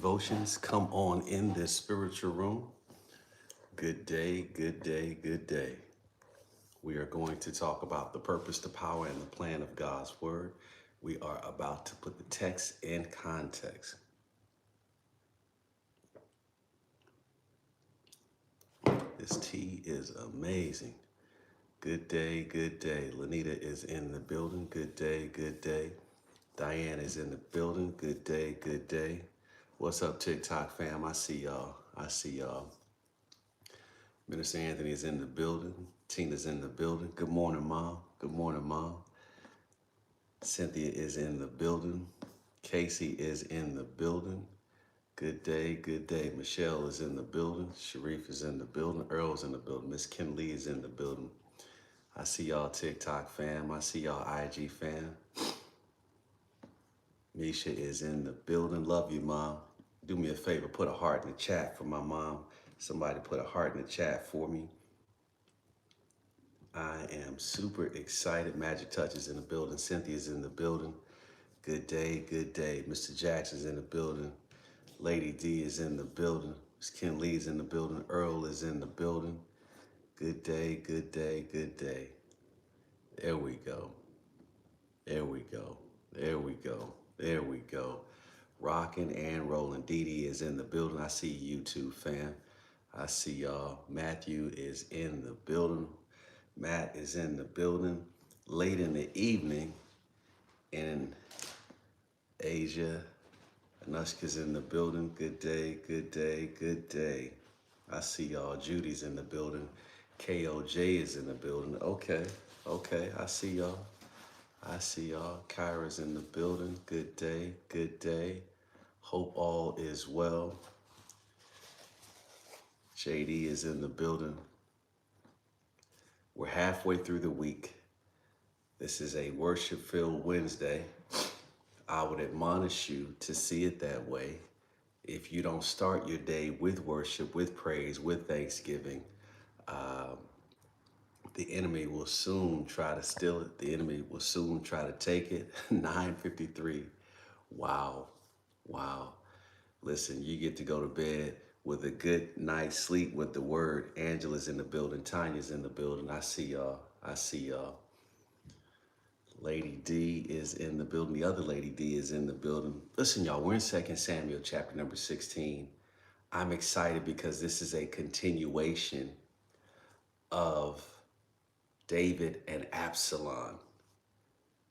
devotions come on in this spiritual room. Good day, good day, good day. We are going to talk about the purpose, the power, and the plan of God's word. We are about to put the text in context. This tea is amazing. Good day, good day. Lanita is in the building. Good day, good day. Diane is in the building. Good day, good day. What's up, TikTok fam? I see y'all. I see y'all. Minister Anthony is in the building. Tina's in the building. Good morning, Mom. Good morning, Mom. Cynthia is in the building. Casey is in the building. Good day, good day. Michelle is in the building. Sharif is in the building. Earl's in the building. Miss Kim Lee is in the building. I see y'all TikTok fam. I see y'all IG fam. Misha is in the building. Love you, Mom. Do me a favor, put a heart in the chat for my mom. Somebody put a heart in the chat for me. I am super excited. Magic Touch is in the building. Cynthia's in the building. Good day, good day. Mr. Jackson's in the building. Lady D is in the building. Miss Kim Lee's in the building. Earl is in the building. Good day, good day, good day. There we go. There we go. There we go. There we go. Rocking and rolling. Dee Dee is in the building. I see you too, fam. I see y'all. Matthew is in the building. Matt is in the building. Late in the evening in Asia. Anushka's in the building. Good day, good day, good day. I see y'all. Judy's in the building. KOJ is in the building. Okay, okay. I see y'all. I see y'all. Kyra's in the building. Good day, good day. Hope all is well. JD is in the building. We're halfway through the week. This is a worship-filled Wednesday. I would admonish you to see it that way. If you don't start your day with worship, with praise, with thanksgiving, the enemy will soon try to steal it. The enemy will soon try to take it. 9:53. Wow. Wow. Listen, you get to go to bed with a good night's sleep with the word. Angela's in the building. Tanya's in the building. I see y'all. I see y'all. Lady D is in the building. The other Lady D is in the building. Listen, y'all, we're in 2 Samuel chapter number 16. I'm excited because this is a continuation of David and Absalom.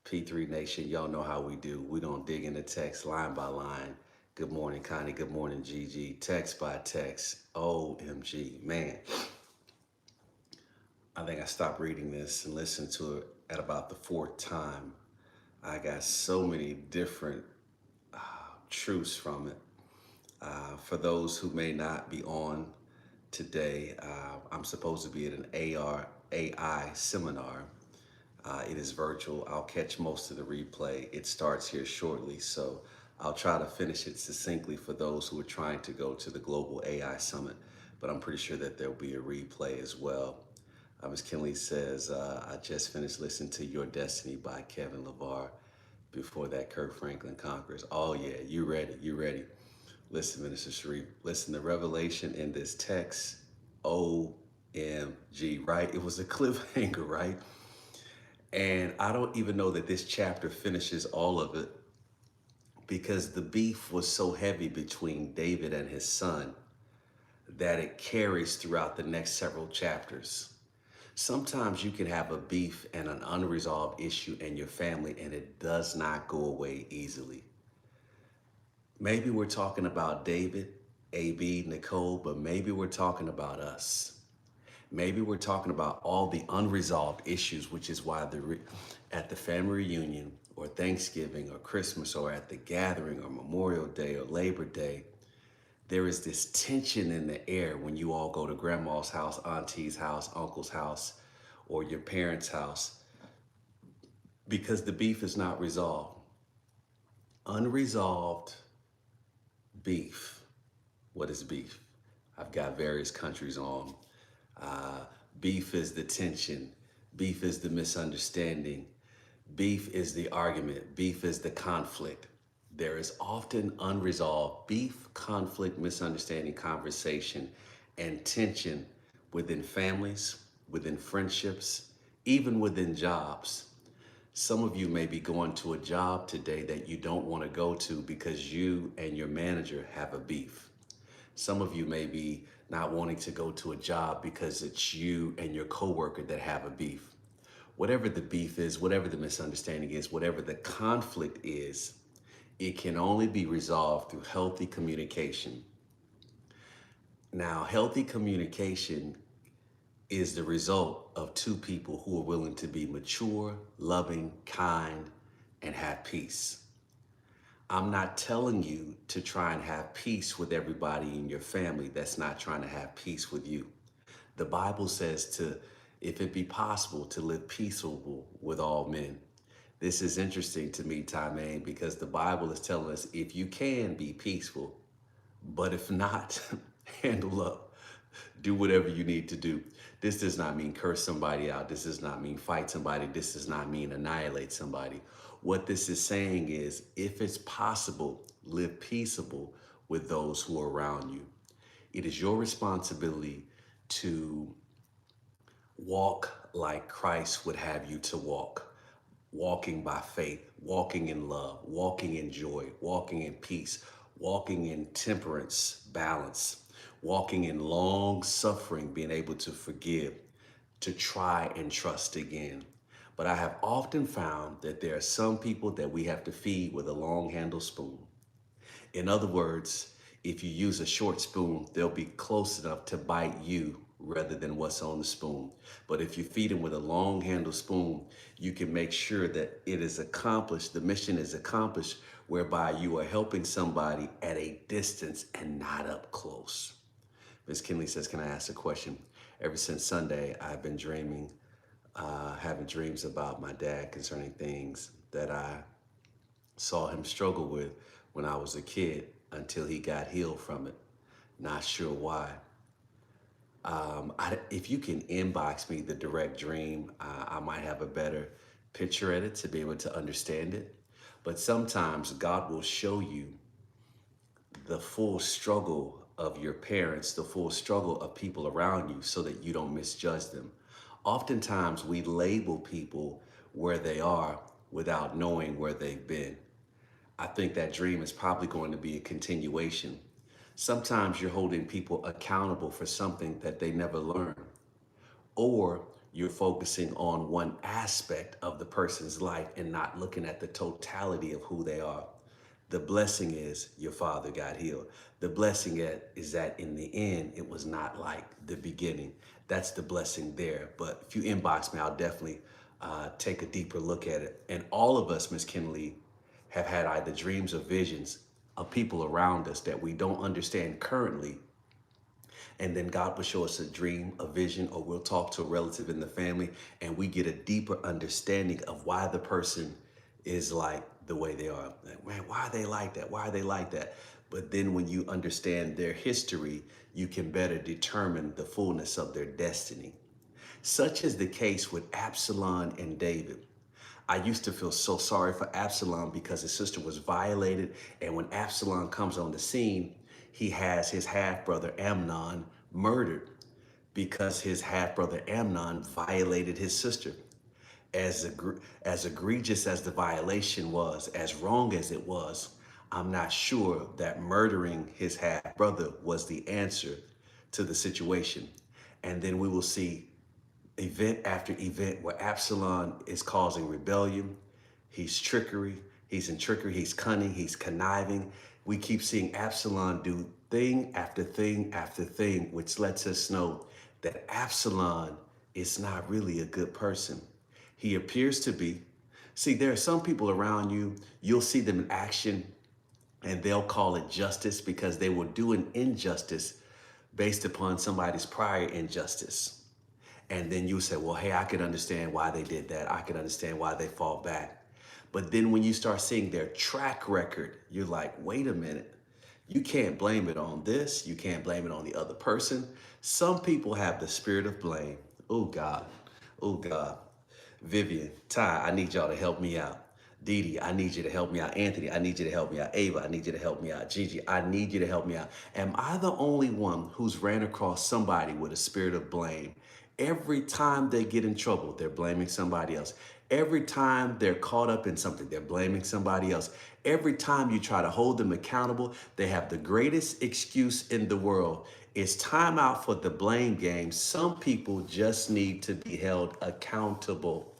P3 Nation, y'all know how we do. We're going to dig into text line by line. Good morning, Connie. Good morning, Gigi. Text by text. OMG, man. I think I stopped reading this and listened to it at about the 4th time. I got so many different truths from it. For those who may not be on today, I'm supposed to be at an AI seminar. It is virtual. I'll catch most of the replay. It starts here shortly, so I'll try to finish it succinctly for those who are trying to go to the Global AI Summit, but I'm pretty sure that there'll be a replay as well. Ms. Kinley says, I just finished listening to Your Destiny by Kevin LeVar. Before that, Kirk Franklin Conquers. Oh yeah, you ready, you ready. Listen, Minister Sharif, listen, the revelation in this text, OMG, right? It was a cliffhanger, right? And I don't even know that this chapter finishes all of it because the beef was so heavy between David and his son that it carries throughout the next several chapters. Sometimes you can have a beef and an unresolved issue in your family and it does not go away easily. Maybe we're talking about David, AB, Nicole, but maybe we're talking about us. Maybe we're talking about all the unresolved issues, which is why at the family reunion or Thanksgiving or Christmas or at the gathering or Memorial Day or Labor Day, there is this tension in the air when you all go to grandma's house, auntie's house, uncle's house, or your parents' house, because the beef is not resolved. Unresolved beef. What is beef? I've got various countries on. Beef is the tension. Beef is the misunderstanding. Beef is the argument. Beef is the conflict. There is often unresolved beef, conflict, misunderstanding, conversation, and tension within families, within friendships, even within jobs. Some of you may be going to a job today that you don't want to go to because you and your manager have a beef. Some of you may be not wanting to go to a job because it's you and your coworker that have a beef. Whatever the beef is, whatever the misunderstanding is, whatever the conflict is, it can only be resolved through healthy communication. Now, healthy communication is the result of two people who are willing to be mature, loving, kind, and have peace. I'm not telling you to try and have peace with everybody in your family that's not trying to have peace with you. The Bible says to, if it be possible, to live peaceable with all men. This is interesting to me, Timane, because the Bible is telling us if you can be peaceful, but if not, handle up. Do whatever you need to do. This does not mean curse somebody out. This does not mean fight somebody. This does not mean annihilate somebody. What this is saying is, if it's possible, live peaceable with those who are around you. It is your responsibility to walk like Christ would have you to walk, walking by faith, walking in love, walking in joy, walking in peace, walking in temperance, balance, walking in long suffering, being able to forgive, to try and trust again. But I have often found that there are some people that we have to feed with a long handle spoon. In other words, if you use a short spoon, they'll be close enough to bite you rather than what's on the spoon. But if you feed them with a long handle spoon, you can make sure that it is accomplished, the mission is accomplished, whereby you are helping somebody at a distance and not up close. Ms. Kinley says, can I ask a question? Ever since Sunday, I've been dreaming, having dreams about my dad concerning things that I saw him struggle with when I was a kid until he got healed from it. Not sure why. If you can inbox me the direct dream, I might have a better picture at it to be able to understand it. But sometimes God will show you the full struggle of your parents, the full struggle of people around you so that you don't misjudge them. Oftentimes we label people where they are without knowing where they've been. I think that dream is probably going to be a continuation. Sometimes you're holding people accountable for something that they never learned, or you're focusing on one aspect of the person's life and not looking at the totality of who they are. The blessing is your father got healed. The blessing is that in the end, it was not like the beginning. That's the blessing there. But if you inbox me, I'll definitely take a deeper look at it. And all of us, Ms. Kinley, have had either dreams or visions of people around us that we don't understand currently. And then God will show us a dream, a vision, or we'll talk to a relative in the family and we get a deeper understanding of why the person is like the way they are. Like, man, why are they like that? Why are they like that? But then when you understand their history, you can better determine the fullness of their destiny. Such is the case with Absalom and David. I used to feel so sorry for Absalom because his sister was violated. And when Absalom comes on the scene, he has his half-brother Amnon murdered because his half-brother Amnon violated his sister. As egregious as the violation was, as wrong as it was, I'm not sure that murdering his half-brother was the answer to the situation. And then we will see event after event where Absalom is causing rebellion. He's in trickery, he's cunning, he's conniving. We keep seeing Absalom do thing after thing after thing, which lets us know that Absalom is not really a good person. He appears to be. See, there are some people around you, you'll see them in action and they'll call it justice because they will do an injustice based upon somebody's prior injustice. And then you say, well, hey, I can understand why they did that. I can understand why they fall back. But then when you start seeing their track record, you're like, wait a minute. You can't blame it on this. You can't blame it on the other person. Some people have the spirit of blame. Oh, God. Oh, God. Vivian, Ty, I need y'all to help me out. Dee, I need you to help me out. Anthony, I need you to help me out. Ava, I need you to help me out. Gigi, I need you to help me out. Am I the only one who's ran across somebody with a spirit of blame? Every time they get in trouble, they're blaming somebody else. Every time they're caught up in something, they're blaming somebody else. Every time you try to hold them accountable, they have the greatest excuse in the world. It's time out for the blame game. Some people just need to be held accountable.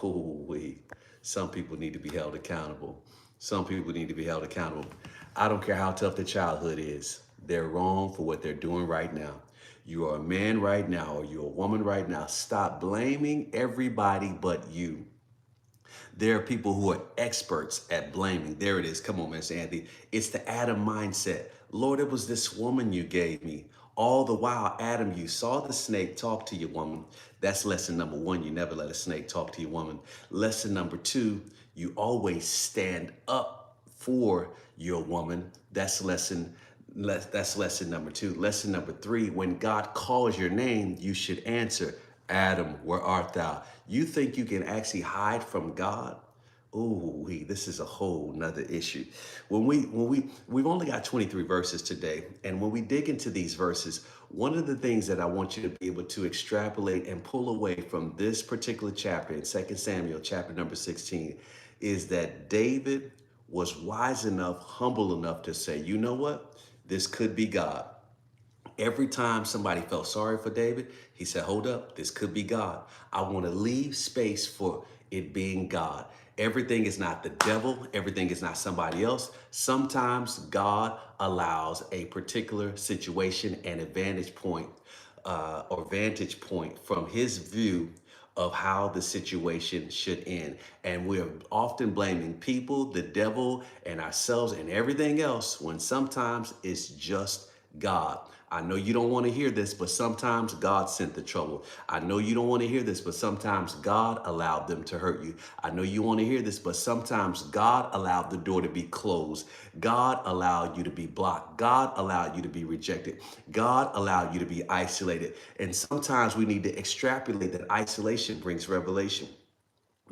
Ooh-wee. Some people need to be held accountable. Some people need to be held accountable. I don't care how tough their childhood is. They're wrong for what they're doing right now. You are a man right now, or you're a woman right now. Stop blaming everybody but you. There are people who are experts at blaming. There it is. Come on, Mr. Anthony. It's the Adam mindset. Lord, it was this woman you gave me. All the while, Adam, you saw the snake talk to your woman. That's lesson number one. You never let a snake talk to your woman. Lesson number two, you always stand up for your woman. That's lesson number two. Lesson number three, when God calls your name, you should answer, Adam, where art thou? You think you can actually hide from God? Ooh, this is a whole nother issue. We've only got 23 verses today. And when we dig into these verses, one of the things that I want you to be able to extrapolate and pull away from this particular chapter in 2 Samuel, chapter number 16, is that David was wise enough, humble enough to say, you know what? This could be God. Every time somebody felt sorry for David, he said, hold up, this could be God. I want to leave space for it being God. Everything is not the devil. Everything is not somebody else. Sometimes God allows a particular situation and vantage point from his view of how the situation should end. And we're often blaming people, the devil, and ourselves and everything else when sometimes it's just God. I know you don't want to hear this, but sometimes God sent the trouble. I know you don't want to hear this, but sometimes God allowed them to hurt you. I know you want to hear this, but sometimes God allowed the door to be closed. God allowed you to be blocked. God allowed you to be rejected. God allowed you to be isolated. And sometimes we need to extrapolate that isolation brings revelation.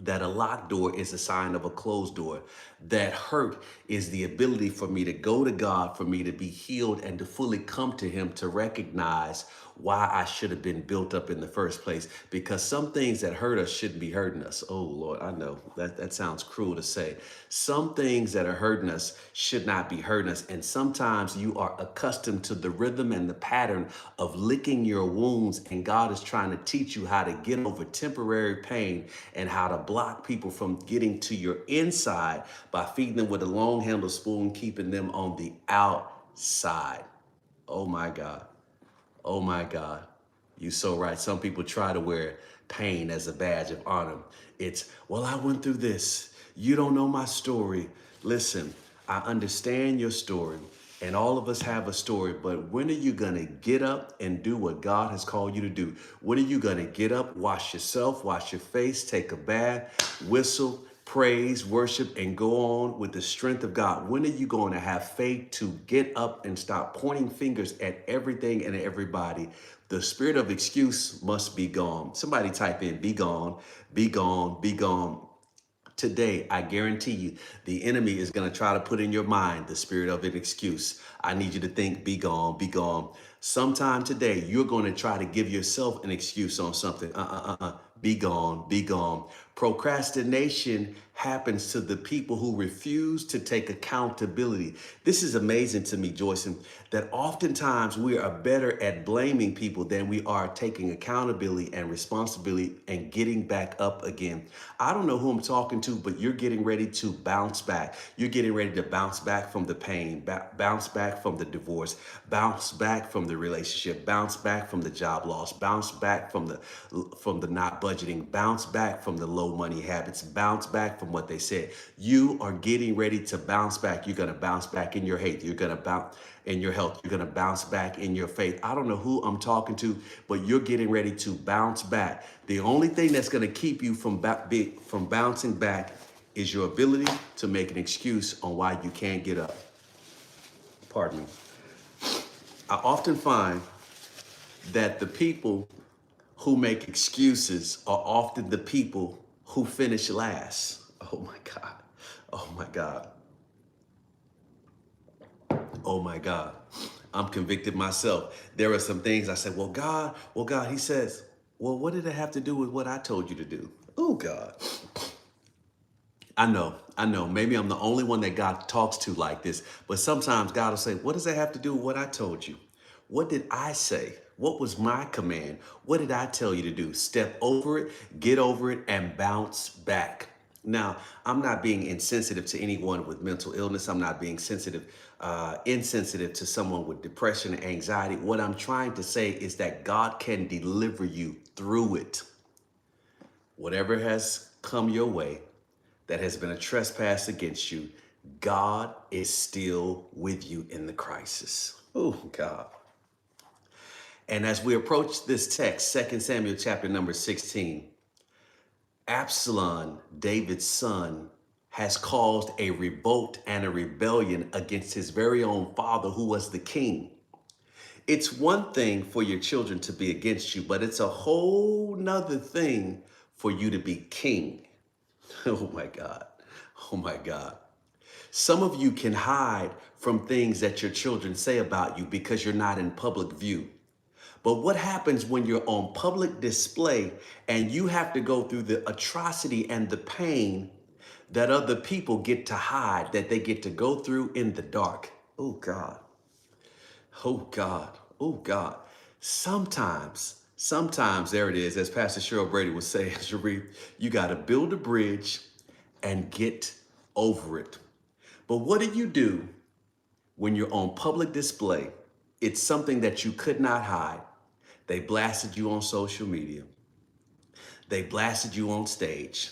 That a locked door is a sign of a closed door. That hurt is the ability for me to go to God, for me to be healed and to fully come to him to recognize why I should have been built up in the first place. Because some things that hurt us shouldn't be hurting us. Oh Lord, I know that sounds cruel to say. Some things that are hurting us should not be hurting us. And sometimes you are accustomed to the rhythm and the pattern of licking your wounds, and God is trying to teach you how to get over temporary pain and how to block people from getting to your inside by feeding them with a long handled spoon, keeping them on the outside. Oh my God. Oh my God. You're so right. Some people try to wear pain as a badge of honor. It's, well, I went through this. You don't know my story. Listen, I understand your story, and all of us have a story, but when are you going to get up and do what God has called you to do? When are you going to get up, wash yourself, wash your face, take a bath, whistle, praise, worship, and go on with the strength of God? When are you going to have faith to get up and stop pointing fingers at everything and everybody? The spirit of excuse must be gone. Somebody type in, be gone, be gone, be gone. Today, I guarantee you, the enemy is going to try to put in your mind the spirit of an excuse. I need you to think, be gone, be gone. Sometime today, you're going to try to give yourself an excuse on something. Be gone, be gone. Procrastination happens to the people who refuse to take accountability. This is amazing to me, Joyce, that oftentimes we are better at blaming people than we are taking accountability and responsibility and getting back up again. I don't know who I'm talking to, but you're getting ready to bounce back. You're getting ready to bounce back from the pain, bounce back from the divorce, bounce back from the relationship, bounce back from the job loss, bounce back from the not budgeting, bounce back from the low money habits, bounce back from what they said. You are getting ready to bounce back. You're going to bounce back in your hate. You're going to bounce in your health. You're going to bounce back in your faith. I don't know who I'm talking to, but you're getting ready to bounce back. The only thing that's going to keep you from bouncing back is your ability to make an excuse on why you can't get up. Pardon me. I often find that the people who make excuses are often the people who finish last. Oh my God. Oh my God. Oh my God. I'm convicted myself. There are some things I said, well, God, he says, well, what did it have to do with what I told you to do? Oh God. I know. Maybe I'm the only one that God talks to like this, but sometimes God will say, what does that have to do with what I told you? What did I say? What was my command? What did I tell you to do? Step over it, get over it, and bounce back. Now, I'm not being insensitive to anyone with mental illness. I'm not being insensitive to someone with depression and anxiety. What I'm trying to say is that God can deliver you through it. Whatever has come your way, that has been a trespass against you, God is still with you in the crisis. Oh, God. And as we approach this text, 2 Samuel chapter number 16, Absalom, David's son, has caused a revolt and a rebellion against his very own father, who was the king. It's one thing for your children to be against you, but it's a whole nother thing for you to be king. Oh my God. Oh my God. Some of you can hide from things that your children say about you because you're not in public view. But what happens when you're on public display and you have to go through the atrocity and the pain that other people get to hide, that they get to go through in the dark? Oh God. Oh God. Oh God. Sometimes there it is, as Pastor Cheryl Brady would say, Sharif, you got to build a bridge and get over it. But what do you do when you're on public display? It's something that you could not hide. They blasted you on social media. They blasted you on stage.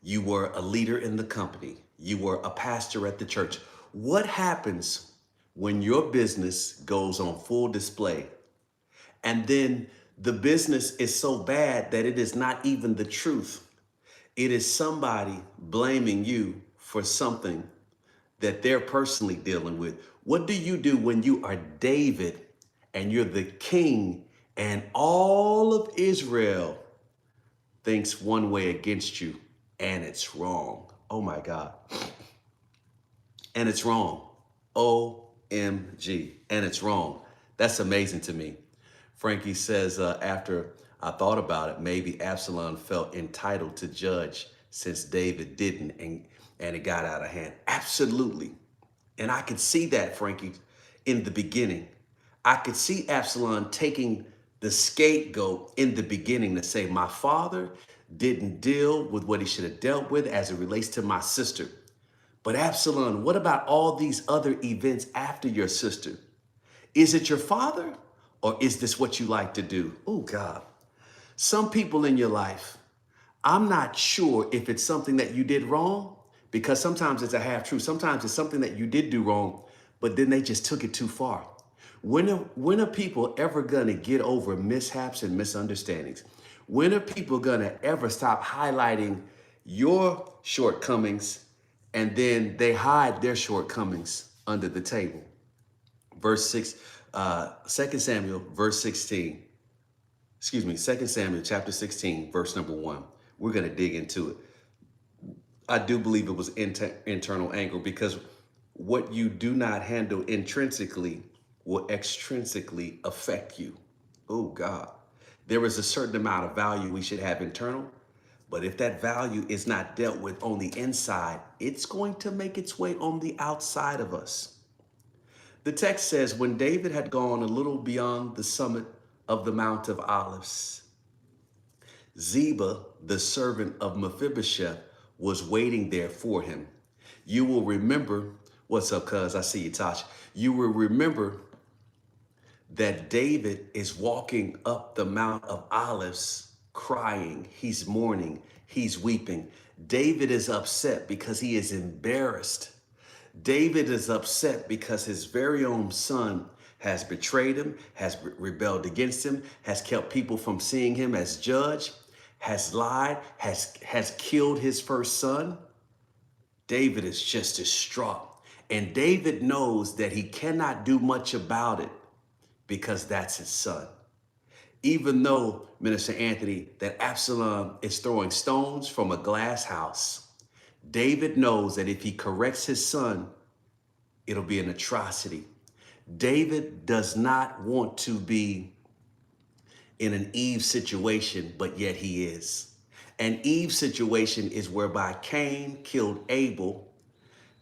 You were a leader in the company. You were a pastor at the church. What happens when your business goes on full display and then the business is so bad that it is not even the truth? It is somebody blaming you for something that they're personally dealing with. What do you do when you are David and you're the king and all of Israel thinks one way against you and it's wrong? Oh my God. And it's wrong. OMG. And it's wrong. That's amazing to me. Frankie says, after I thought about it, maybe Absalom felt entitled to judge since David didn't, and it got out of hand. Absolutely. And I could see that, Frankie, in the beginning. I could see Absalom taking the scapegoat in the beginning to say, my father didn't deal with what he should have dealt with as it relates to my sister. But Absalom, what about all these other events after your sister? Is it your father, or is this what you like to do? Oh, God. Some people in your life, I'm not sure if it's something that you did wrong, because sometimes it's a half truth. Sometimes it's something that you did do wrong, but then they just took it too far. When are people ever going to get over mishaps and misunderstandings? When are people going to ever stop highlighting your shortcomings and then they hide their shortcomings under the table? Verse 6, 2 Samuel, verse 16. Excuse me, 2 Samuel chapter 16, verse number 1. We're going to dig into it. I do believe it was internal anger, because what you do not handle intrinsically will extrinsically affect you. Oh God. There is a certain amount of value we should have internal, but if that value is not dealt with on the inside, it's going to make its way on the outside of us. The text says, when David had gone a little beyond the summit of the Mount of Olives, Ziba, the servant of Mephibosheth, was waiting there for him. You will remember, what's up, cuz? I see you, Tosh. You will remember that David is walking up the Mount of Olives crying. He's mourning. He's weeping. David is upset because he is embarrassed. David is upset because his very own son has betrayed him, has rebelled against him, has kept people from seeing him as judge, has lied, has killed his first son. David is just distraught. And David knows that he cannot do much about it because that's his son. Even though, Minister Anthony, that Absalom is throwing stones from a glass house, David knows that if he corrects his son, it'll be an atrocity. David does not want to be in an Eve situation, but yet he is. An Eve situation is whereby Cain killed Abel.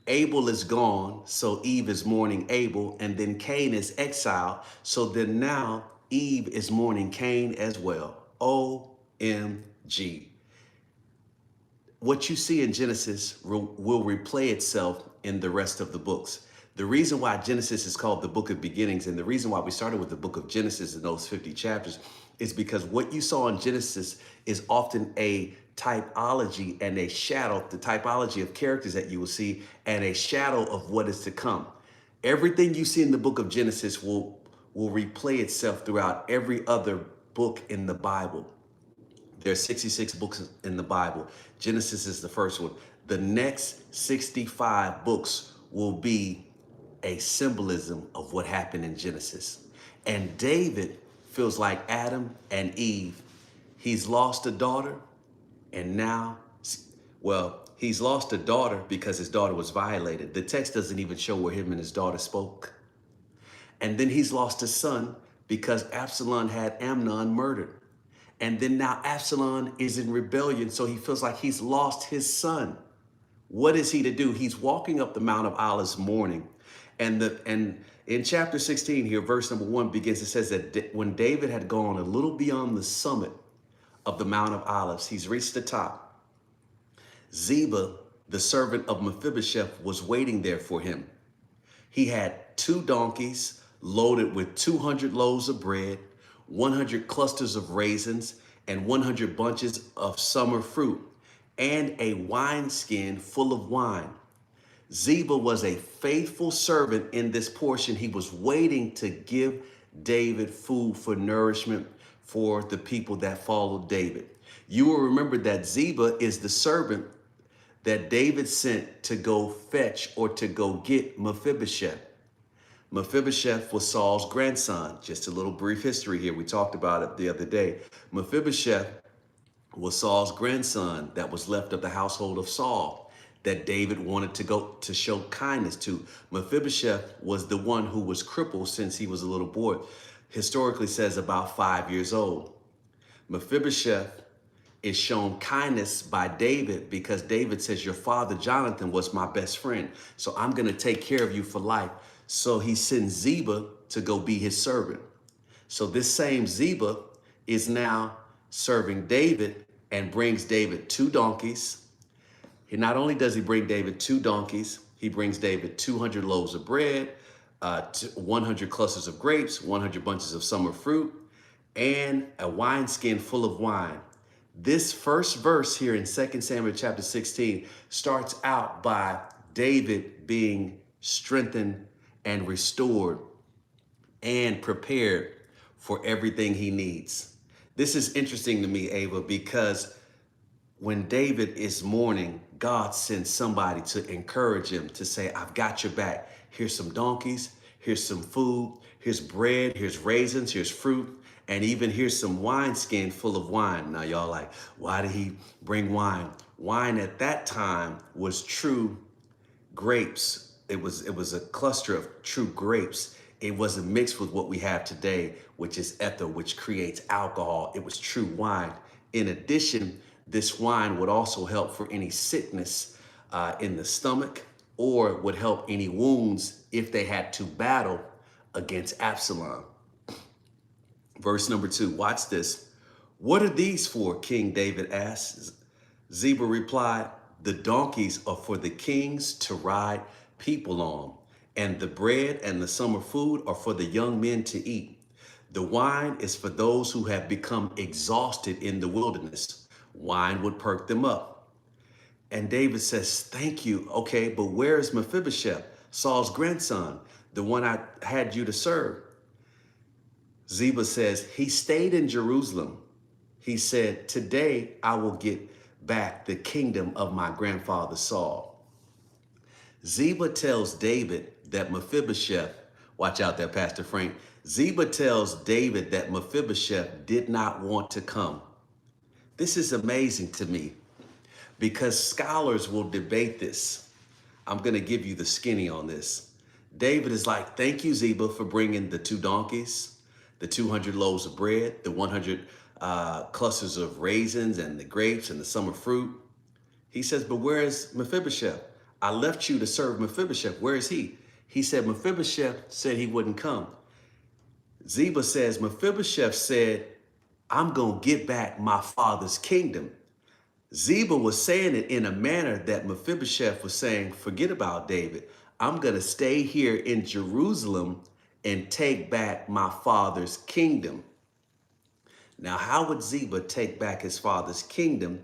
Abel is gone, so Eve is mourning Abel, and then Cain is exiled. So then now Eve is mourning Cain as well. OMG. What you see in Genesis will replay itself in the rest of the books. The reason why Genesis is called the book of beginnings, and the reason why we started with the book of Genesis in those 50 chapters, is because what you saw in Genesis is often a typology and a shadow, the typology of characters that you will see, and a shadow of what is to come. Everything you see in the book of Genesis will replay itself throughout every other book in the Bible. There are 66 books in the Bible. Genesis is the first one. The next 65 books will be a symbolism of what happened in Genesis. And David feels like Adam and Eve. He's lost a daughter, and now, well, he's lost a daughter because his daughter was violated. The text doesn't even show where him and his daughter spoke. And then he's lost a son because Absalom had Amnon murdered. And then now Absalom is in rebellion, so he feels like he's lost his son. What is he to do? He's walking up the Mount of Olives mourning. And in chapter 16 here, verse number 1 begins, it says that when David had gone a little beyond the summit of the Mount of Olives, he's reached the top. Ziba, the servant of Mephibosheth, was waiting there for him. He had 2 donkeys loaded with 200 loaves of bread, 100 clusters of raisins, and 100 bunches of summer fruit, and a wineskin full of wine. Ziba was a faithful servant in this portion. He was waiting to give David food for nourishment for the people that followed David. You will remember that Ziba is the servant that David sent to go fetch or to go get Mephibosheth. Mephibosheth was Saul's grandson. Just a little brief history here. We talked about it the other day. Mephibosheth was Saul's grandson that was left of the household of Saul that David wanted to go to show kindness to. Mephibosheth was the one who was crippled since he was a little boy. Historically says about 5 years old. Mephibosheth is shown kindness by David because David says, your father Jonathan was my best friend, so I'm going to take care of you for life. So he sends Ziba to go be his servant. So this same Ziba is now serving David and brings David 2 donkeys. Not only does he bring David 2 donkeys, he brings David 200 loaves of bread, 100 clusters of grapes, 100 bunches of summer fruit, and a wineskin full of wine. This first verse here in 2 Samuel chapter 16 starts out by David being strengthened and restored and prepared for everything he needs. This is interesting to me, Ava, because when David is mourning, God sends somebody to encourage him, to say, I've got your back. Here's some donkeys, here's some food, here's bread, here's raisins, here's fruit, and even here's some wineskin full of wine. Now y'all like, why did he bring wine? Wine at that time was true grapes. It was a cluster of true grapes. It wasn't mixed with what we have today, which is ether, which creates alcohol. It was true wine. In addition, this wine would also help for any sickness in the stomach, or would help any wounds if they had to battle against Absalom. Verse number 2, watch this. What are these for? King David asked. Ziba replied, the donkeys are for the kings to ride people on, and the bread and the summer food are for the young men to eat. The wine is for those who have become exhausted in the wilderness. Wine would perk them up. And David says, thank you. Okay, but where is Mephibosheth, Saul's grandson, the one I had you to serve? Ziba says, he stayed in Jerusalem. He said, today I will get back the kingdom of my grandfather Saul. Ziba tells David that Mephibosheth, watch out there, Pastor Frank. Ziba tells David that Mephibosheth did not want to come. This is amazing to me because scholars will debate this. I'm going to give you the skinny on this. David is like, thank you, Ziba, for bringing the 2 donkeys, the 200 loaves of bread, the 100 clusters of raisins and the grapes and the summer fruit. He says, but where is Mephibosheth? I left you to serve Mephibosheth. Where is he? He said, Mephibosheth said he wouldn't come. Ziba says, Mephibosheth said, I'm going to get back my father's kingdom. Ziba was saying it in a manner that Mephibosheth was saying, forget about David. I'm going to stay here in Jerusalem and take back my father's kingdom. Now, how would Ziba take back his father's kingdom?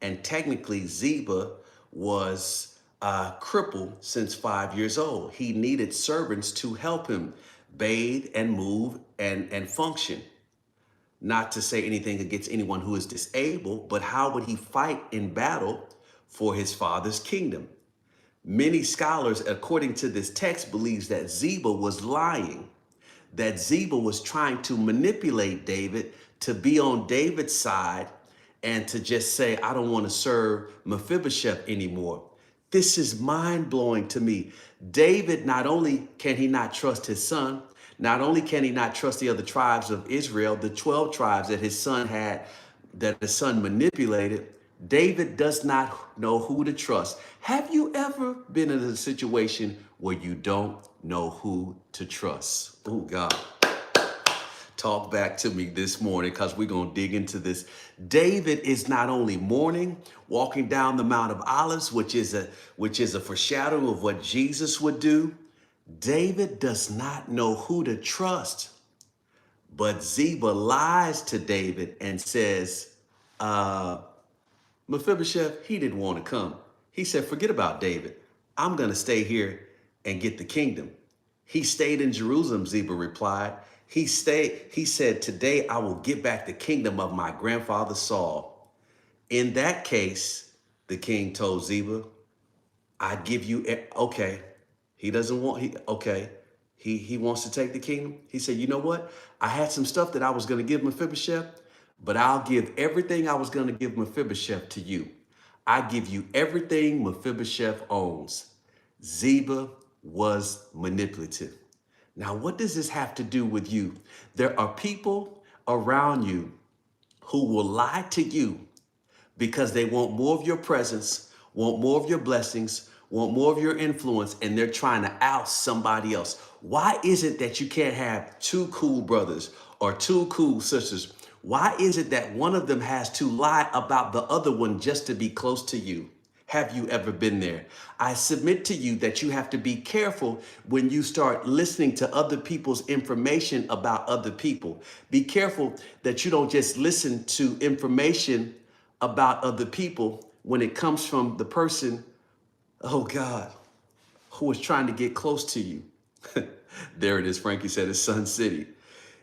And technically, Ziba was crippled since 5 years old. He needed servants to help him bathe and move and function. Not to say anything against anyone who is disabled, but how would he fight in battle for his father's kingdom? Many scholars, according to this text, believes that Ziba was lying, that Ziba was trying to manipulate David to be on David's side and to just say, I don't want to serve Mephibosheth anymore. This is mind-blowing to me. David, not only can he not trust his son, not only can he not trust the other tribes of Israel, the 12 tribes that his son had, that his son manipulated, David does not know who to trust. Have you ever been in a situation where you don't know who to trust? Oh, God. Talk back to me this morning, because we're going to dig into this. David is not only mourning, walking down the Mount of Olives, which is a foreshadowing of what Jesus would do. David does not know who to trust. But Ziba lies to David and says, Mephibosheth, he didn't want to come. He said, forget about David. I'm going to stay here and get the kingdom. He stayed in Jerusalem, Ziba replied. He said, today I will get back the kingdom of my grandfather Saul. In that case, the king told Ziba, I'd give you, okay. He doesn't want, he wants to take the kingdom. He said, you know what? I had some stuff that I was going to give Mephibosheth, but I'll give everything I was going to give Mephibosheth to you. I give you everything Mephibosheth owns. Ziba was manipulative. Now, what does this have to do with you? There are people around you who will lie to you because they want more of your presence, want more of your blessings, want more of your influence, and they're trying to oust somebody else. Why is it that you can't have 2 cool brothers or 2 cool sisters? Why is it that one of them has to lie about the other one just to be close to you? Have you ever been there? I submit to you that you have to be careful when you start listening to other people's information about other people. Be careful that you don't just listen to information about other people when it comes from the person, oh God, who is trying to get close to you. There it is, Frankie said, it's Sun City.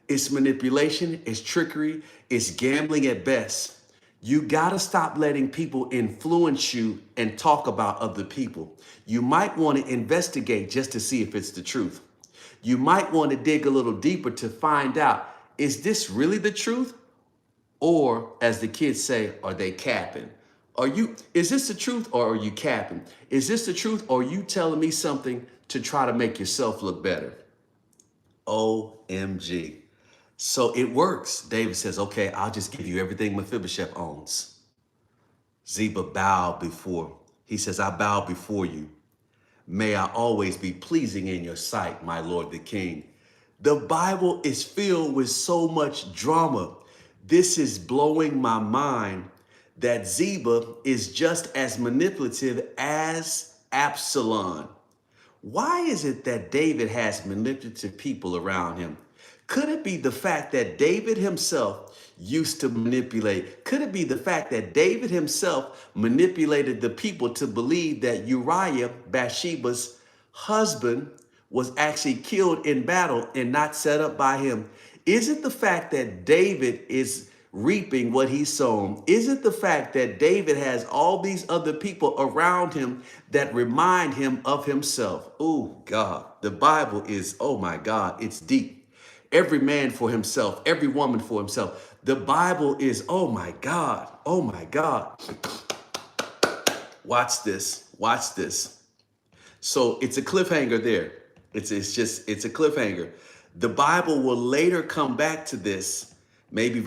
It's manipulation, it's trickery, it's gambling at best. You gotta stop letting people influence you and talk about other people. You might want to investigate just to see if it's the truth. You might want to dig a little deeper to find out, is this really the truth? Or, as the kids say, are they capping? Is this the truth or are you capping? Is this the truth or are you telling me something to try to make yourself look better? OMG. So it works. David says, okay, I'll just give you everything Mephibosheth owns. Ziba bowed before. He says, I bow before you. May I always be pleasing in your sight, my Lord the King. The Bible is filled with so much drama. This is blowing my mind that Ziba is just as manipulative as Absalom. Why is it that David has manipulative people around him? Could it be the fact that David himself used to manipulate? Could it be the fact that David himself manipulated the people to believe that Uriah, Bathsheba's husband, was actually killed in battle and not set up by him? Is it the fact that David is reaping what he's sown? Is it the fact that David has all these other people around him that remind him of himself? Oh, God, the Bible is, oh my God, it's deep. Every man for himself, every woman for himself. The Bible is, oh my God, oh my God. Watch this. Watch this. So it's a cliffhanger there. It's a cliffhanger. The Bible will later come back to this, maybe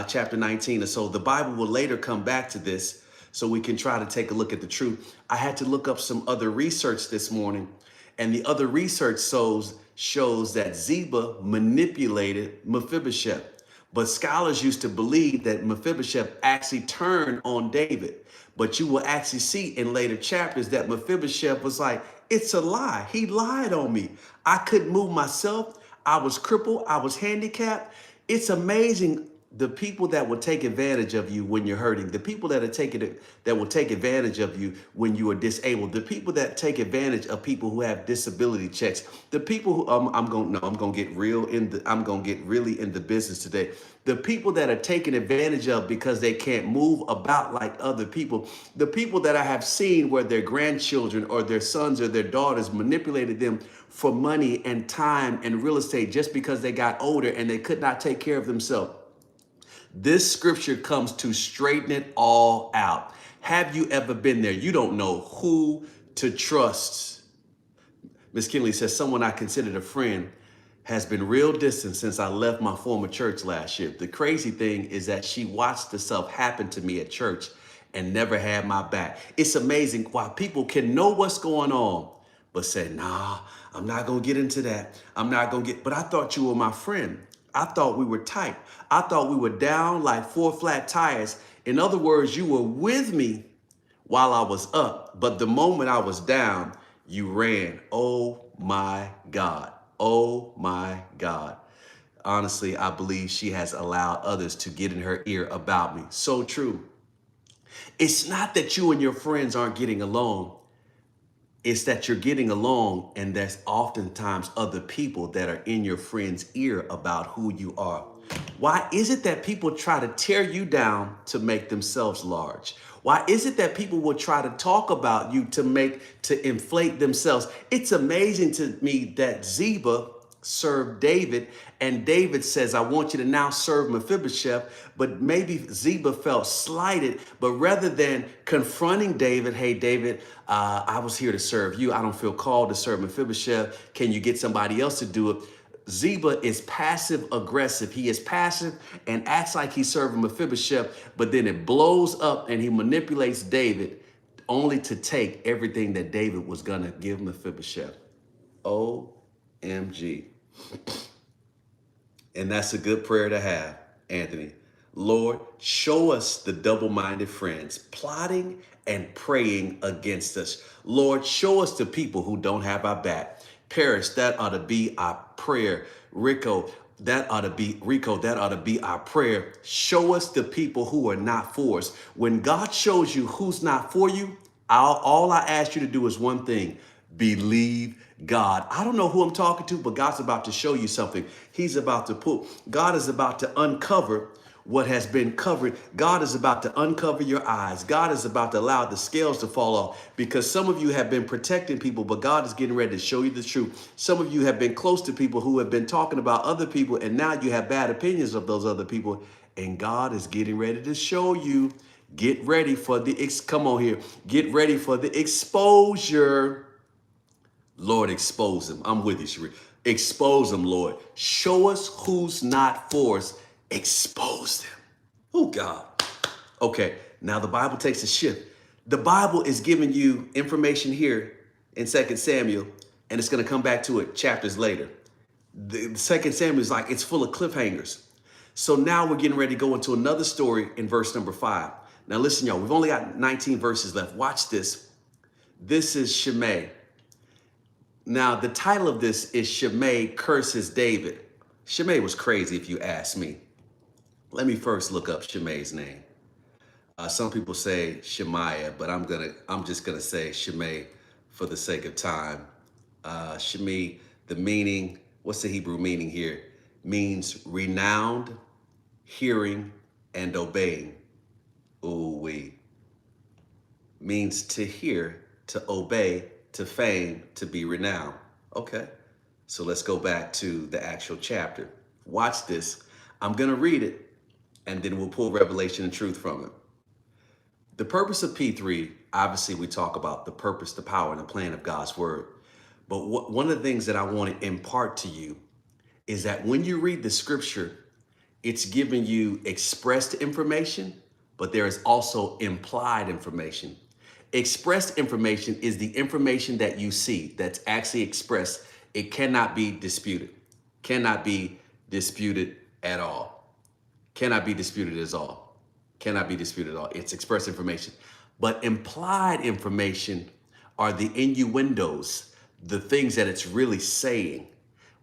chapter 19 or so. The Bible will later come back to this so we can try to take a look at the truth. I had to look up some other research this morning, and the other research shows that Ziba manipulated Mephibosheth. But scholars used to believe that Mephibosheth actually turned on David. But you will actually see in later chapters that Mephibosheth was like, it's a lie. He lied on me. I couldn't move myself. I was crippled. I was handicapped. It's amazing the people that will take advantage of you when you're hurting, the people that will take advantage of you when you are disabled, the people that take advantage of people who have disability checks, the people who I'm gonna get really in the business today. The people that are taken advantage of because they can't move about like other people, the people that I have seen where their grandchildren or their sons or their daughters manipulated them for money and time and real estate just because they got older and they could not take care of themselves. This scripture comes to straighten it all out. Have you ever been there? You don't know who to trust. Miss Kinley says, someone I considered a friend has been real distant since I left my former church last year. The crazy thing is that she watched the stuff happen to me at church and never had my back. It's amazing why people can know what's going on, but say, nah, I'm not gonna get into that. But I thought you were my friend. I thought we were tight. I thought we were down like 4 flat tires. In other words, you were with me while I was up, but the moment I was down, you ran. Oh my God. Oh my God. Honestly, I believe she has allowed others to get in her ear about me. So true. It's not that you and your friends aren't getting along. It's that you're getting along, and there's oftentimes other people that are in your friend's ear about who you are. Why is it that people try to tear you down to make themselves large? Why is it that people will try to talk about you to inflate themselves? It's amazing to me that Ziba served David, and David says, I want you to now serve Mephibosheth. But maybe Ziba felt slighted, but rather than confronting David, hey, David, I was here to serve you. I don't feel called to serve Mephibosheth. Can you get somebody else to do it? Ziba is passive aggressive. He is passive and acts like he's serving Mephibosheth, but then it blows up and he manipulates David only to take everything that David was going to give Mephibosheth. OMG. And that's a good prayer to have, Anthony. Lord, show us the double-minded friends plotting and praying against us. Lord, show us the people who don't have our back. Paris, that ought to be our prayer. Rico, that ought to be our prayer. Show us the people who are not for us. When God shows you who's not for you, all I ask you to do is one thing: believe God. I don't know who I'm talking to, but God's about to show you something. God is about to uncover what has been covered. God is about to uncover your eyes. God is about to allow the scales to fall off, because some of you have been protecting people, but God is getting ready to show you the truth. Some of you have been close to people who have been talking about other people, and now you have bad opinions of those other people, and God is getting ready to show you. Get ready for Get ready for the exposure. Lord, expose them. I'm with you, Sheree. Expose them, Lord. Show us who's not for us. Expose them. Oh, God. Okay, now the Bible takes a shift. The Bible is giving you information here in 2 Samuel, and it's going to come back to it chapters later. The 2 Samuel is like, it's full of cliffhangers. So now we're getting ready to go into another story in verse number 5. Now listen, y'all, we've only got 19 verses left. Watch this. This is Shimei. Now, the title of this is Shimei Curses David. Shimei was crazy, if you ask me. Let me first look up Shimei's name. Some people say Shemaiah, but I'm just gonna say Shimei for the sake of time. Shimei, the meaning, what's the Hebrew meaning here? Means renowned, hearing, and obeying. Ooh-wee. Means to hear, to obey, to fame, to be renowned. Okay, so let's go back to the actual chapter. Watch this. I'm going to read it, and then we'll pull revelation and truth from it. The purpose of P3 Obviously, we talk about the purpose, the power, and the plan of God's word. But one of the things that I want to impart to you is that when you read the scripture, it's giving you expressed information, but there is also implied information. Expressed information is the information that you see that's actually expressed. It cannot be disputed, cannot be disputed at all, cannot be disputed at all, cannot be disputed at all. It's expressed information. But implied information are the innuendos, the things that it's really saying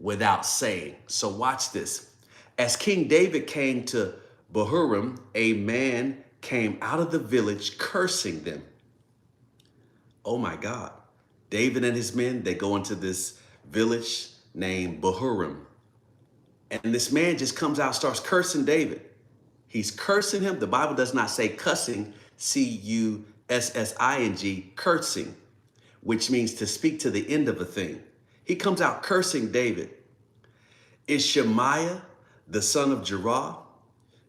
without saying. So watch this. As King David came to Bahurim, a man came out of the village cursing them. Oh my God. David and his men, they go into this village named Bahurim. And this man just comes out, starts cursing David. He's cursing him. The Bible does not say cussing, cussing, cursing, which means to speak to the end of a thing. He comes out cursing David. Is Shemaiah, the son of Jerah?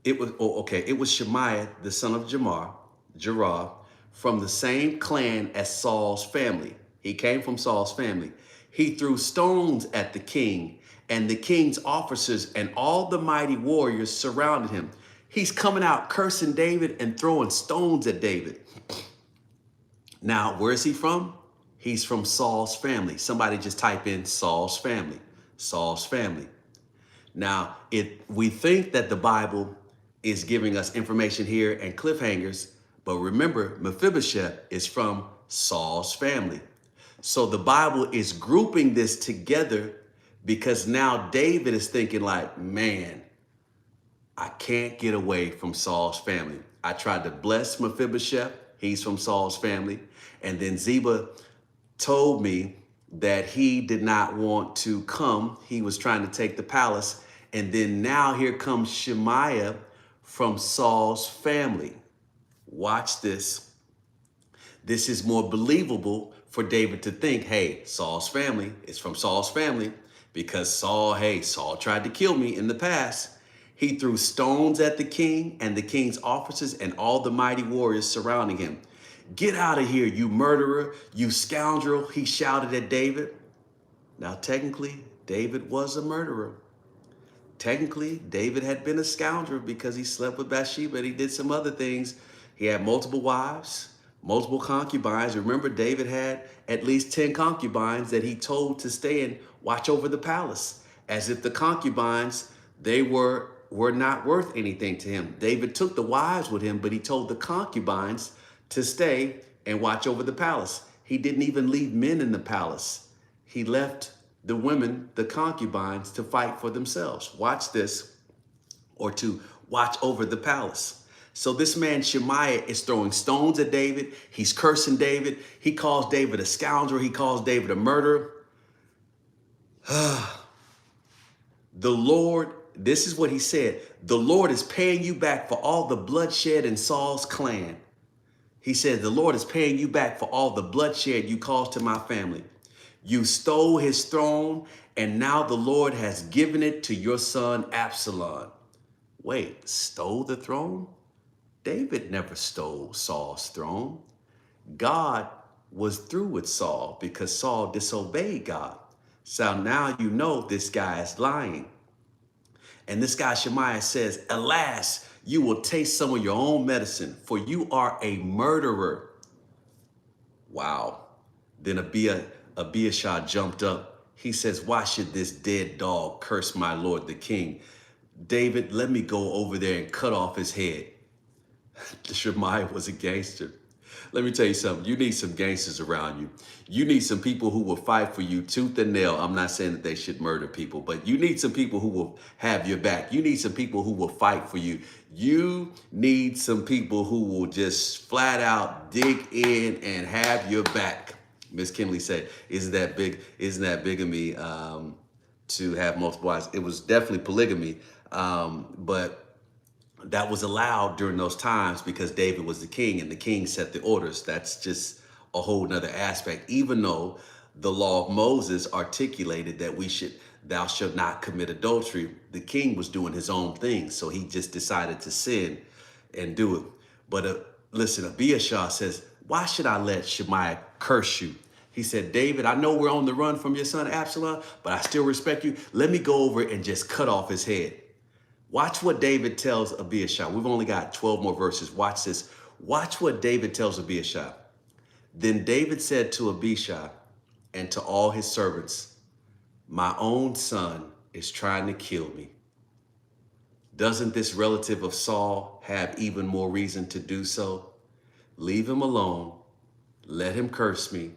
It was Shemaiah, the son of Jerah, from the same clan as Saul's family. He came from Saul's family. He threw stones at the king, and the king's officers and all the mighty warriors surrounded him. He's coming out cursing David and throwing stones at David. Now, where is he from? He's from Saul's family. Somebody just type in Saul's family. Saul's family. Now, we think that the Bible is giving us information here and cliffhangers, but remember, Mephibosheth is from Saul's family. So the Bible is grouping this together because now David is thinking like, man, I can't get away from Saul's family. I tried to bless Mephibosheth. He's from Saul's family. And then Ziba told me that he did not want to come. He was trying to take the palace. And then now here comes Shemaiah from Saul's family. Watch this. This is more believable for David to think, hey, Saul's family is from Saul's family because Saul tried to kill me in the past. He threw stones at the king and the king's officers and all the mighty warriors surrounding him. Get out of here, you murderer, you scoundrel, he shouted at David. Now, technically, David was a murderer. Technically, David had been a scoundrel because he slept with Bathsheba and he did some other things. He had multiple wives, multiple concubines. Remember, David had at least 10 concubines that he told to stay and watch over the palace, as if the concubines, they were not worth anything to him. David took the wives with him, but he told the concubines to stay and watch over the palace. He didn't even leave men in the palace. He left the women, the concubines, to fight for themselves. Watch this, or to watch over the palace. So this man Shemaiah is throwing stones at David. He's cursing David. He calls David a scoundrel. He calls David a murderer. The Lord, this is what he said. The Lord is paying you back for all the bloodshed in Saul's clan. He said, the Lord is paying you back for all the bloodshed you caused to my family. You stole his throne, and now the Lord has given it to your son, Absalom. Wait, stole the throne? David never stole Saul's throne. God was through with Saul because Saul disobeyed God. So now you know this guy is lying. And this guy Shemaiah says, alas, you will taste some of your own medicine, for you are a murderer. Wow. Then Abishai jumped up. He says, why should this dead dog curse my lord the king? David, let me go over there and cut off his head. Shemaiah was a gangster. Let me tell you something. You need some gangsters around you. You need some people who will fight for you tooth and nail. I'm not saying that they should murder people, but you need some people who will have your back. You need some people who will fight for you. You need some people who will just flat out dig in and have your back. Miss Kinley said, isn't that bigamy to have multiple wives? It was definitely polygamy, but that was allowed during those times because David was the king and the king set the orders. That's just a whole nother aspect. Even though the law of Moses articulated that thou shalt not commit adultery, the king was doing his own thing. So he just decided to sin and do it. But listen, Abishai says, Why should I let Shemaiah curse you? He said, David, I know we're on the run from your son Absalom, but I still respect you. Let me go over and just cut off his head. Watch what David tells Abishai. We've only got 12 more verses. Watch this. Watch what David tells Abishai. Then David said to Abishai and to all his servants, my own son is trying to kill me. Doesn't this relative of Saul have even more reason to do so? Leave him alone. Let him curse me,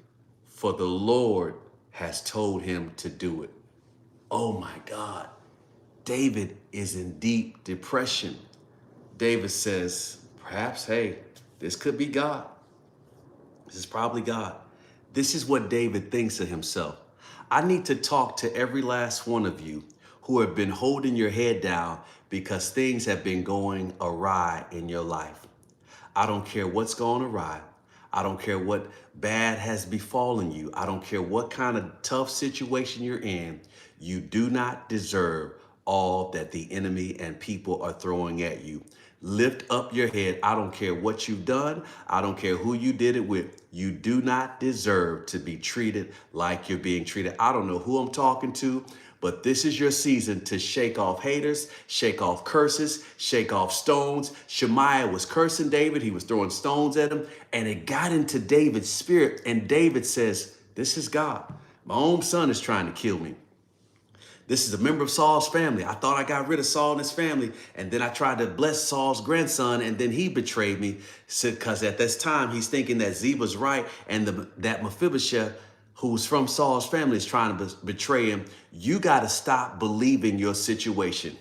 for the Lord has told him to do it. Oh my God. David is in deep depression. David says, perhaps, hey, this could be God. This is probably God. This is what David thinks of himself. I need to talk to every last one of you who have been holding your head down because things have been going awry in your life. I don't care what's going awry. I don't care what bad has befallen you. I don't care what kind of tough situation you're in. You do not deserve all that the enemy and people are throwing at you. Lift up your head. I don't care what you've done. I don't care who you did it with. You do not deserve to be treated like you're being treated. I don't know who I'm talking to, but this is your season to shake off haters, shake off curses, shake off stones. Shemaiah was cursing David. He was throwing stones at him, and it got into David's spirit. And David says, this is God. My own son is trying to kill me. This is a member of Saul's family. I thought I got rid of Saul and his family, and then I tried to bless Saul's grandson, and then he betrayed me because at this time he's thinking that Ziba's right, and that Mephibosheth, who's from Saul's family, is trying to betray him. You got to stop believing your situation.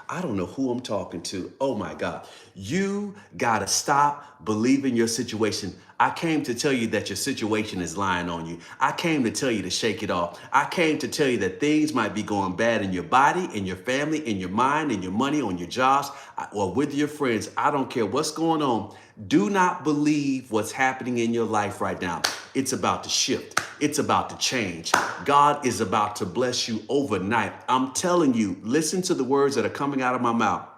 I don't know who I'm talking to. Oh my God. You got to stop believing your situation. I came to tell you that your situation is lying on you. I came to tell you to shake it off. I came to tell you that things might be going bad in your body, in your family, in your mind, in your money, on your jobs, or with your friends. I don't care what's going on. Do not believe what's happening in your life right now. It's about to shift. It's about to change. God is about to bless you overnight. I'm telling you, listen to the words that are coming out of my mouth.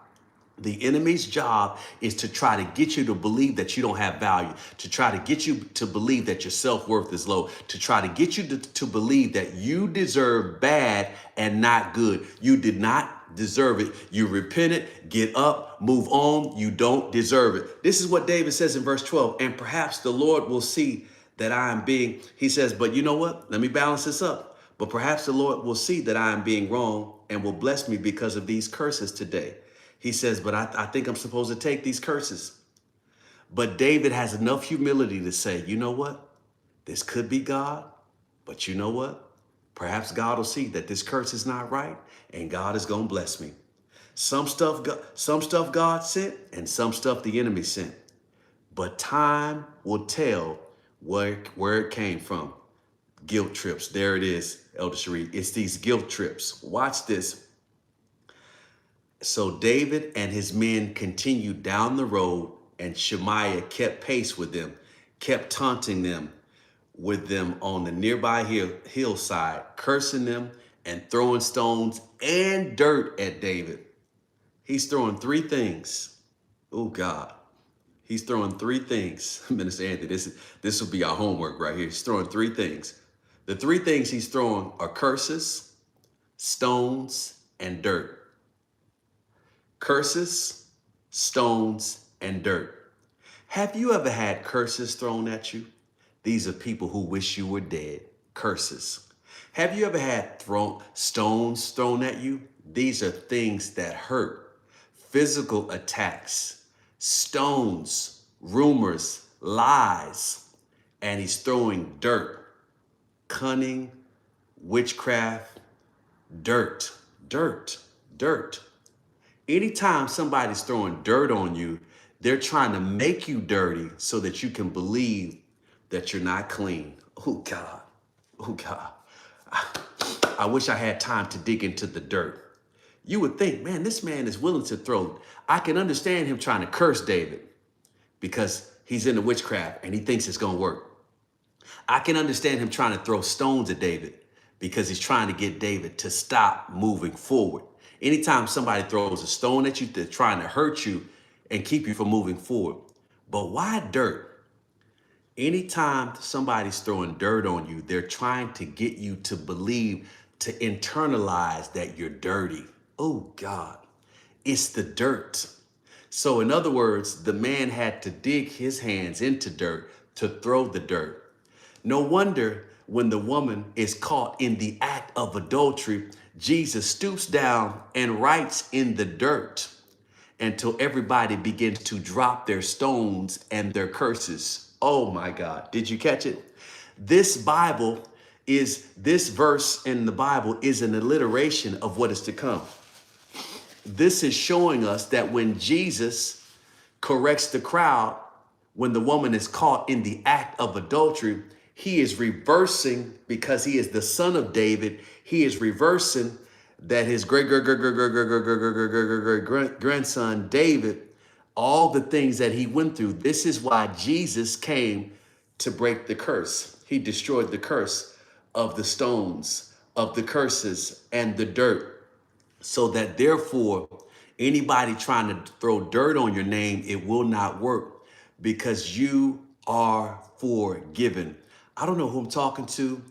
The enemy's job is to try to get you to believe that you don't have value, to try to get you to believe that your self-worth is low, to try to get you to believe that you deserve bad and not good. You did not deserve it. You repented, get up, move on. You don't deserve it. This is what David says in verse 12. And perhaps the Lord will see that I am being, he says, but you know what? Let me balance this up. But perhaps the Lord will see that I am being wrong and will bless me because of these curses today. He says, but I think I'm supposed to take these curses. But David has enough humility to say, you know what? This could be God, but you know what? Perhaps God will see that this curse is not right and God is going to bless me. Some stuff God sent and some stuff the enemy sent. But time will tell where it came from. Guilt trips. There it is, Elder Cherie. It's these guilt trips. Watch this. So David and his men continued down the road, and Shemaiah kept pace with them, kept taunting them with them on the nearby hillside, cursing them and throwing stones and dirt at David. He's throwing three things. Oh God. He's throwing three things. Minister Anthony, this will be our homework right here. He's throwing three things. The three things he's throwing are curses, stones, and dirt. Curses, stones, and dirt. Have you ever had curses thrown at you? These are people who wish you were dead. Curses. Have you ever had stones thrown at you? These are things that hurt. Physical attacks, stones, rumors, lies. And he's throwing dirt, cunning, witchcraft, dirt. Anytime somebody's throwing dirt on you, they're trying to make you dirty so that you can believe that you're not clean. Oh God. Oh God. I wish I had time to dig into the dirt. You would think, man, this man is willing to throw. I can understand him trying to curse David because he's into witchcraft and he thinks it's going to work. I can understand him trying to throw stones at David because he's trying to get David to stop moving forward. Anytime somebody throws a stone at you, they're trying to hurt you and keep you from moving forward. But why dirt? Anytime somebody's throwing dirt on you, they're trying to get you to believe, to internalize that you're dirty. Oh God, it's the dirt. So in other words, the man had to dig his hands into dirt to throw the dirt. No wonder when the woman is caught in the act of adultery, Jesus stoops down and writes in the dirt until everybody begins to drop their stones and their curses. Oh my God, did you catch it? This verse in the Bible is an alliteration of what is to come. This is showing us that when Jesus corrects the crowd, when the woman is caught in the act of adultery, he is reversing, because he is the son of David, he is reversing that his great grandson David, all the things that he went through. This is why Jesus came to break the curse. He destroyed the curse of the stones, of the curses and the dirt, so that therefore anybody trying to throw dirt on your name, it will not work, because you are forgiven. I don't know who I'm talking to.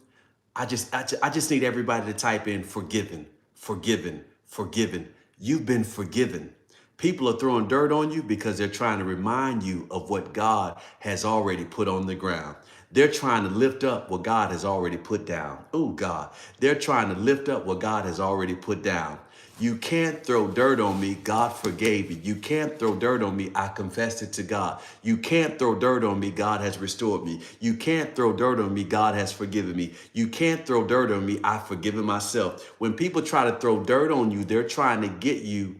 I just need everybody to type in forgiven, forgiven, forgiven. You've been forgiven. People are throwing dirt on you because they're trying to remind you of what God has already put on the ground. They're trying to lift up what God has already put down. Oh God, they're trying to lift up what God has already put down. You can't throw dirt on me. God forgave you. You can't throw dirt on me. I confessed it to God. You can't throw dirt on me. God has restored me. You can't throw dirt on me. God has forgiven me. You can't throw dirt on me. I've forgiven myself. When people try to throw dirt on you, they're trying to get you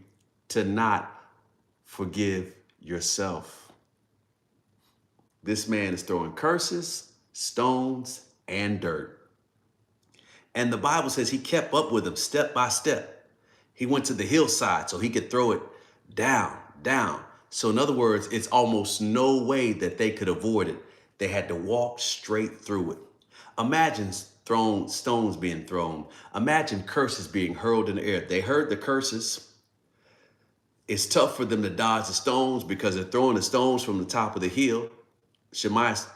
to not forgive yourself. This man is throwing curses, stones, and dirt. And the Bible says he kept up with them step by step. He went to the hillside so he could throw it down, down. So in other words, it's almost no way that they could avoid it. They had to walk straight through it. Imagine stones being thrown. Imagine curses being hurled in the air. They heard the curses. It's tough for them to dodge the stones because they're throwing the stones from the top of the hill. Shemaiah's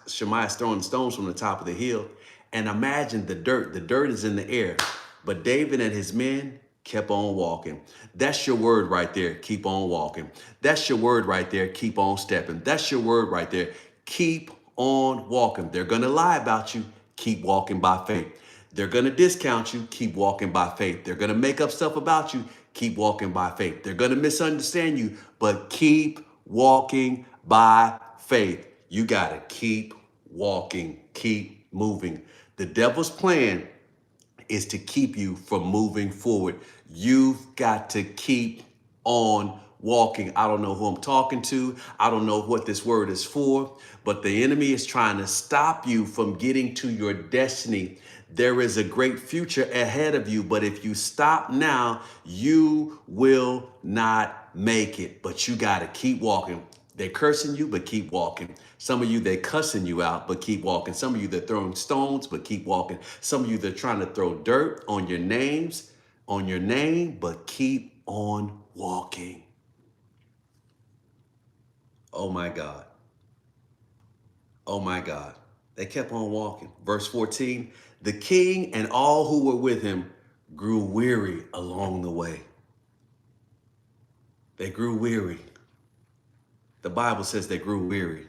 throwing the stones from the top of the hill. And imagine the dirt. The dirt is in the air. But David and his men kept on walking. That's your word right there. Keep on walking. That's your word right there. Keep on stepping. That's your word right there. Keep on walking. They're going to lie about you. Keep walking by faith. They're going to discount you. Keep walking by faith. They're going to make up stuff about you. Keep walking by faith. They're going to misunderstand you, but keep walking by faith. You got to keep walking, keep moving. The devil's plan is to keep you from moving forward. You've got to keep on walking. I don't know who I'm talking to. I don't know what this word is for, but the enemy is trying to stop you from getting to your destiny. There is a great future ahead of you, but if you stop now, you will not make it. But you got to keep walking. They're cursing you, but keep walking. Some of you, they're cussing you out, but keep walking. Some of you, they're throwing stones, but keep walking. Some of you, they're trying to throw dirt on your names, on your name, but keep on walking. Oh my God. Oh my God. They kept on walking. Verse 14, the king and all who were with him grew weary along the way. They grew weary. The Bible says they grew weary.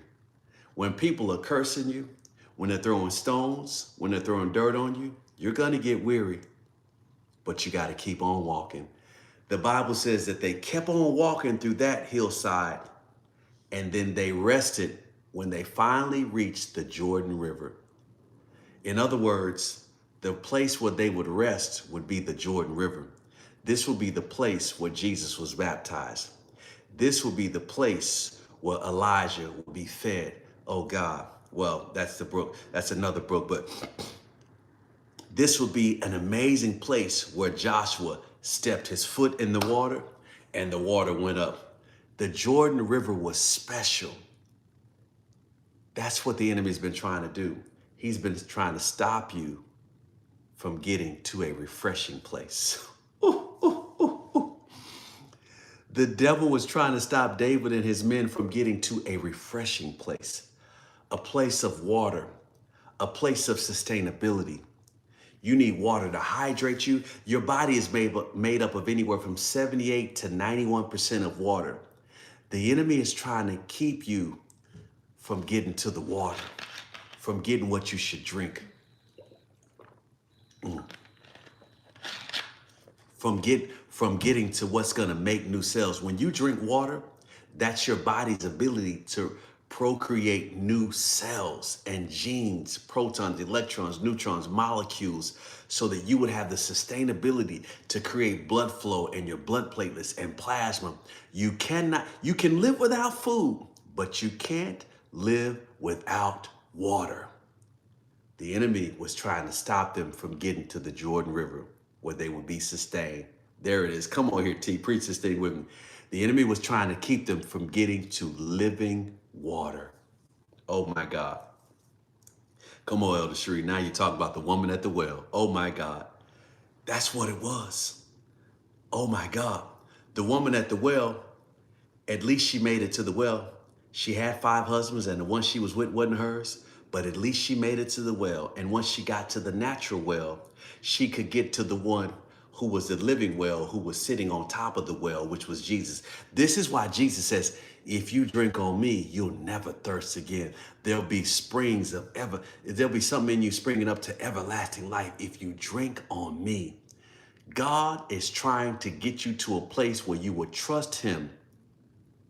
When people are cursing you, when they're throwing stones, when they're throwing dirt on you, you're going to get weary, but you got to keep on walking. The Bible says that they kept on walking through that hillside, and then they rested when they finally reached the Jordan River. In other words, the place where they would rest would be the Jordan River. This will be the place where Jesus was baptized. This will be the place where Elijah will be fed. Oh God. Well, that's the brook. That's another brook. But this will be an amazing place where Joshua stepped his foot in the water and the water went up. The Jordan River was special. That's what the enemy's been trying to do. He's been trying to stop you from getting to a refreshing place. The devil was trying to stop David and his men from getting to a refreshing place. a place of water, a place of sustainability. You need water to hydrate you. Your body is made up of anywhere from 78 to 91% of water. The enemy is trying to keep you from getting to the water, from getting what you should drink, from getting to what's going to make new cells. When you drink water, that's your body's ability to procreate new cells and genes, protons, electrons, neutrons, molecules, so that you would have the sustainability to create blood flow in your blood platelets and plasma. You can live without food, but you can't live without water. The enemy was trying to stop them from getting to the Jordan River where they would be sustained. There it is. Come on here, T. Preach this thing with me. The enemy was trying to keep them from getting to living water. Oh my God. Come on, Elder Sheree. Now you talk about the woman at the well. Oh my God. That's what it was. Oh my God. The woman at the well, at least she made it to the well. She had 5 husbands and the one she was with wasn't hers, but at least she made it to the well. And once she got to the natural well, she could get to the one who was the living well, who was sitting on top of the well, which was Jesus. This is why Jesus says, if you drink on me, you'll never thirst again. There'll be springs of there'll be something in you springing up to everlasting life if you drink on me. God is trying to get you to a place where you will trust him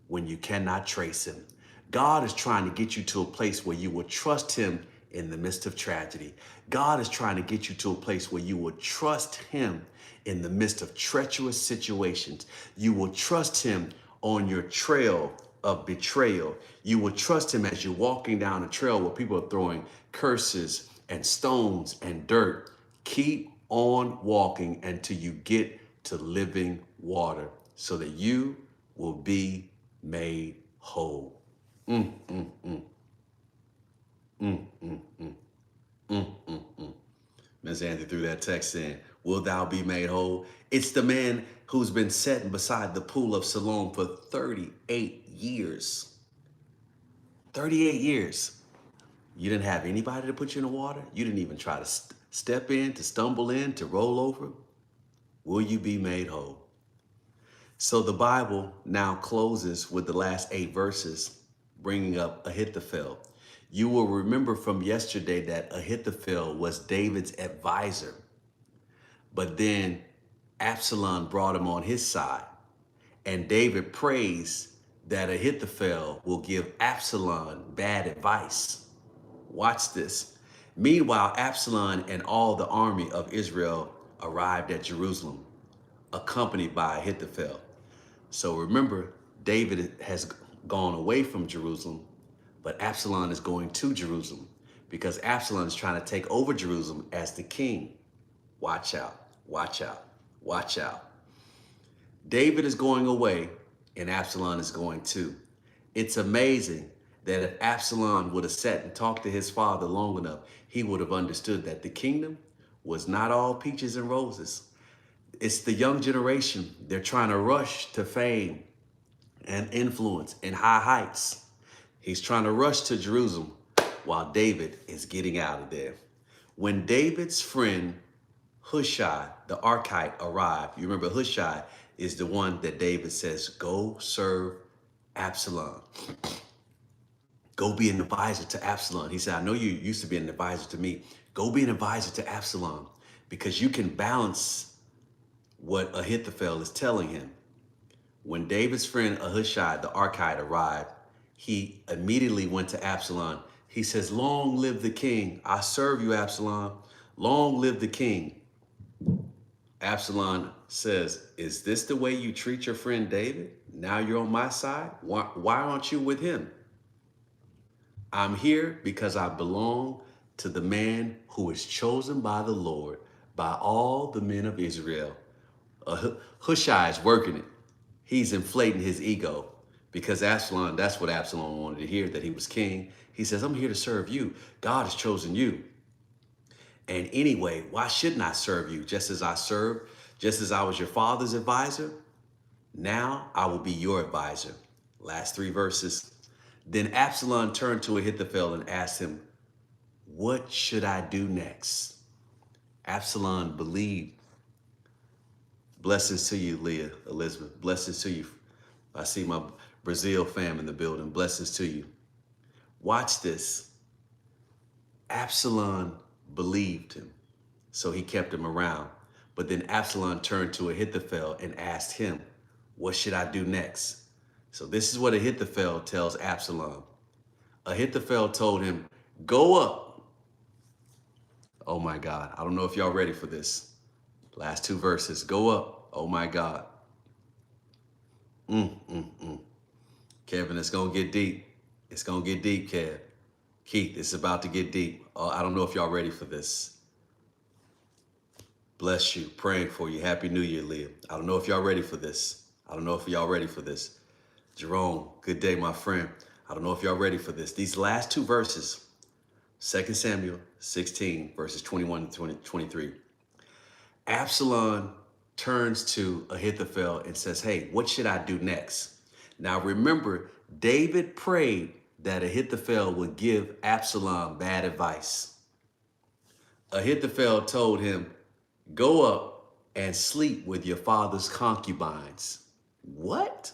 when you cannot trace him. God is trying to get you to a place where you will trust him in the midst of tragedy. God is trying to get you to a place where you will trust him in the midst of treacherous situations. You will trust him on your trail of betrayal. You will trust him as you're walking down a trail where people are throwing curses and stones and dirt. Keep on walking until you get to living water so that you will be made whole. Ms. Anthony threw that text in. Will thou be made whole? It's the man who's been sitting beside the pool of Siloam for 38 years. 38 years. You didn't have anybody to put you in the water. You didn't even try to step in, to stumble in, to roll over. Will you be made whole? So the Bible now closes with the last 8 verses, bringing up Ahithophel. You will remember from yesterday that Ahithophel was David's advisor, but then Absalom brought him on his side, and David prays that Ahithophel will give Absalom bad advice. Watch this. Meanwhile, Absalom and all the army of Israel arrived at Jerusalem, accompanied by Ahithophel. So remember, David has gone away from Jerusalem, but Absalom is going to Jerusalem because Absalom is trying to take over Jerusalem as the king. Watch out, watch out, watch out. David is going away and Absalom is going too. It's amazing that if Absalom would have sat and talked to his father long enough, he would have understood that the kingdom was not all peaches and roses. It's the young generation. They're trying to rush to fame and influence and high heights. He's trying to rush to Jerusalem while David is getting out of there. When David's friend Hushai, the Archite, arrived, you remember Hushai is the one that David says, go serve Absalom. Go be an advisor to Absalom. He said, I know you used to be an advisor to me. Go be an advisor to Absalom because you can balance what Ahithophel is telling him. When David's friend Hushai, the Archite, arrived, he immediately went to Absalom. He says, long live the king. I serve you, Absalom. Long live the king. Absalom says, is this the way you treat your friend David? Now you're on my side? Why aren't you with him? I'm here because I belong to the man who is chosen by the Lord, by all the men of Israel. Hushai is working it. He's inflating his ego because Absalom, that's what Absalom wanted to hear, that he was king. He says, I'm here to serve you. God has chosen you. And anyway, why shouldn't I serve you? Just as I served, just as I was your father's advisor, now I will be your advisor. Last 3 verses. Then Absalom turned to Ahithophel and asked him, what should I do next? Absalom believed. Blessings to you, Leah, Elizabeth. Blessings to you. I see my Brazil fam in the building. Blessings to you. Watch this. Absalom believed him, so he kept him around. But then Absalom turned to Ahithophel and asked him, what should I do next? So this is what Ahithophel tells Absalom. Ahithophel told him, go up. Oh my God. I don't know if y'all ready for this. Last two verses. Go up. Oh my God. Kevin, it's going to get deep. It's going to get deep, Kev. Keith, it's about to get deep. I don't know if y'all ready for this. Bless you. Praying for you. Happy New Year, Leah. I don't know if y'all ready for this. I don't know if y'all ready for this. Jerome, good day, my friend. I don't know if y'all ready for this. These last two verses, 2 Samuel 16, verses 21 to 23. Absalom turns to Ahithophel and says, hey, what should I do next? Now remember, David prayed that Ahithophel would give Absalom bad advice. Ahithophel told him, go up and sleep with your father's concubines. What?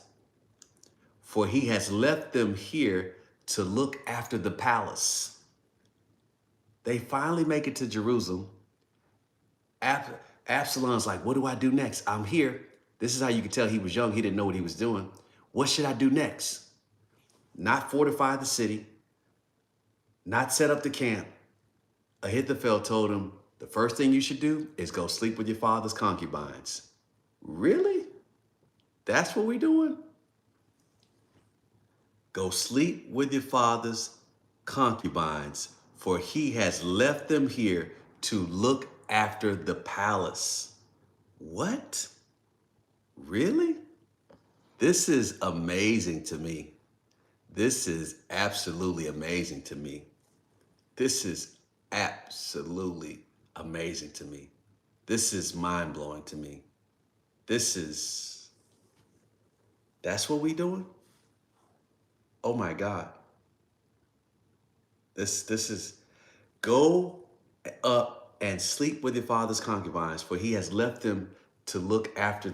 For he has left them here to look after the palace. They finally make it to Jerusalem. Absalom's like, what do I do next? I'm here. This is how you can tell he was young. He didn't know what he was doing. What should I do next? Not fortify the city, not set up the camp. Ahithophel told him, the first thing you should do is go sleep with your father's concubines. Really? That's what we're doing? Go sleep with your father's concubines, for he has left them here to look after the palace. What? Really? This is amazing to me. This is absolutely amazing to me. This is absolutely amazing to me. This is mind-blowing to me. That's what we doing? Oh my God. This is, go up and sleep with your father's concubines, for he has left them to look after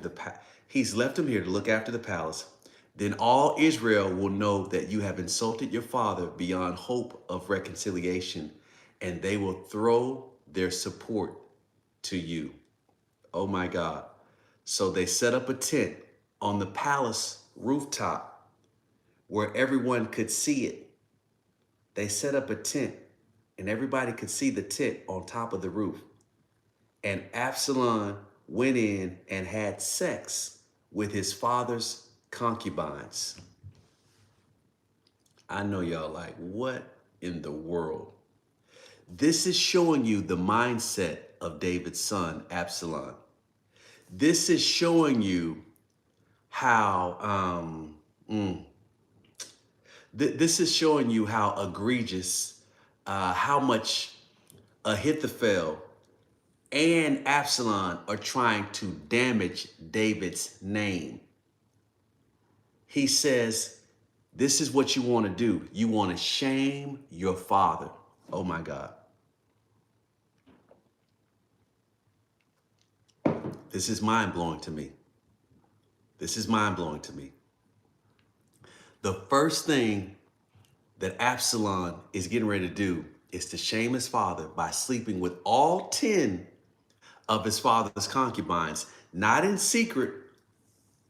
he's left them here to look after the palace. Then all Israel will know that you have insulted your father beyond hope of reconciliation, and they will throw their support to you. Oh my God. So they set up a tent on the palace rooftop where everyone could see it. They set up a tent and everybody could see the tent on top of the roof. And Absalom went in and had sex with his father's concubines. I know y'all like, what in the world? This is showing you the mindset of David's son, Absalom. This is showing you how, this is showing you how egregious, how much Ahithophel and Absalom are trying to damage David's name. He says, this is what you want to do. You want to shame your father. Oh my God. This is mind-blowing to me. This is mind-blowing to me. The first thing that Absalom is getting ready to do is to shame his father by sleeping with all 10 of his father's concubines, not in secret,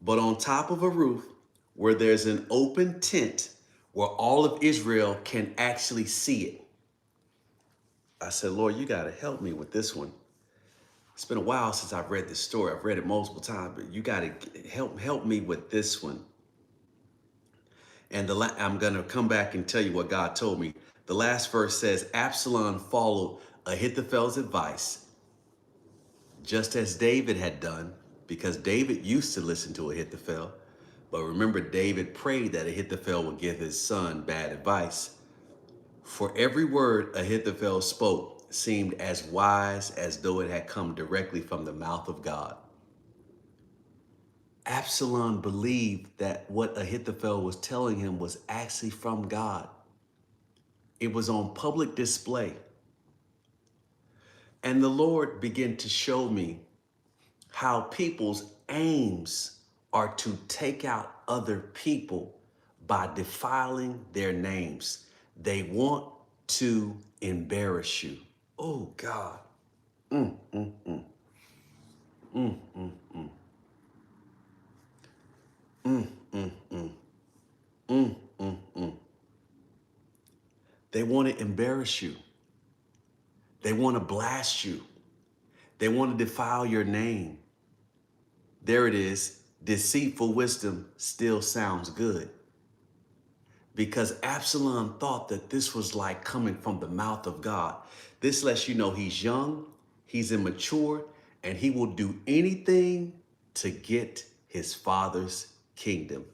but on top of a roof where there's an open tent where all of Israel can actually see it. I said, Lord, you got to help me with this one. It's been a while since I've read this story. I've read it multiple times, but you got to help me with this one. And I'm going to come back and tell you what God told me. The last verse says, Absalom followed Ahithophel's advice, just as David had done, because David used to listen to Ahithophel. But remember, David prayed that Ahithophel would give his son bad advice. For every word Ahithophel spoke seemed as wise as though it had come directly from the mouth of God. Absalom believed that what Ahithophel was telling him was actually from God. It was on public display. And the Lord began to show me how people's aims are to take out other people by defiling their names. They want to embarrass you. Oh, God. Mm, mm, mm, mm, mm, mm, mm, mm, mm, mm, mm, mm. They want to embarrass you. They want to blast you. They want to defile your name. There it is. Deceitful wisdom still sounds good. Because Absalom thought that this was like coming from the mouth of God. This lets you know he's young, he's immature, and he will do anything to get his father's kingdom.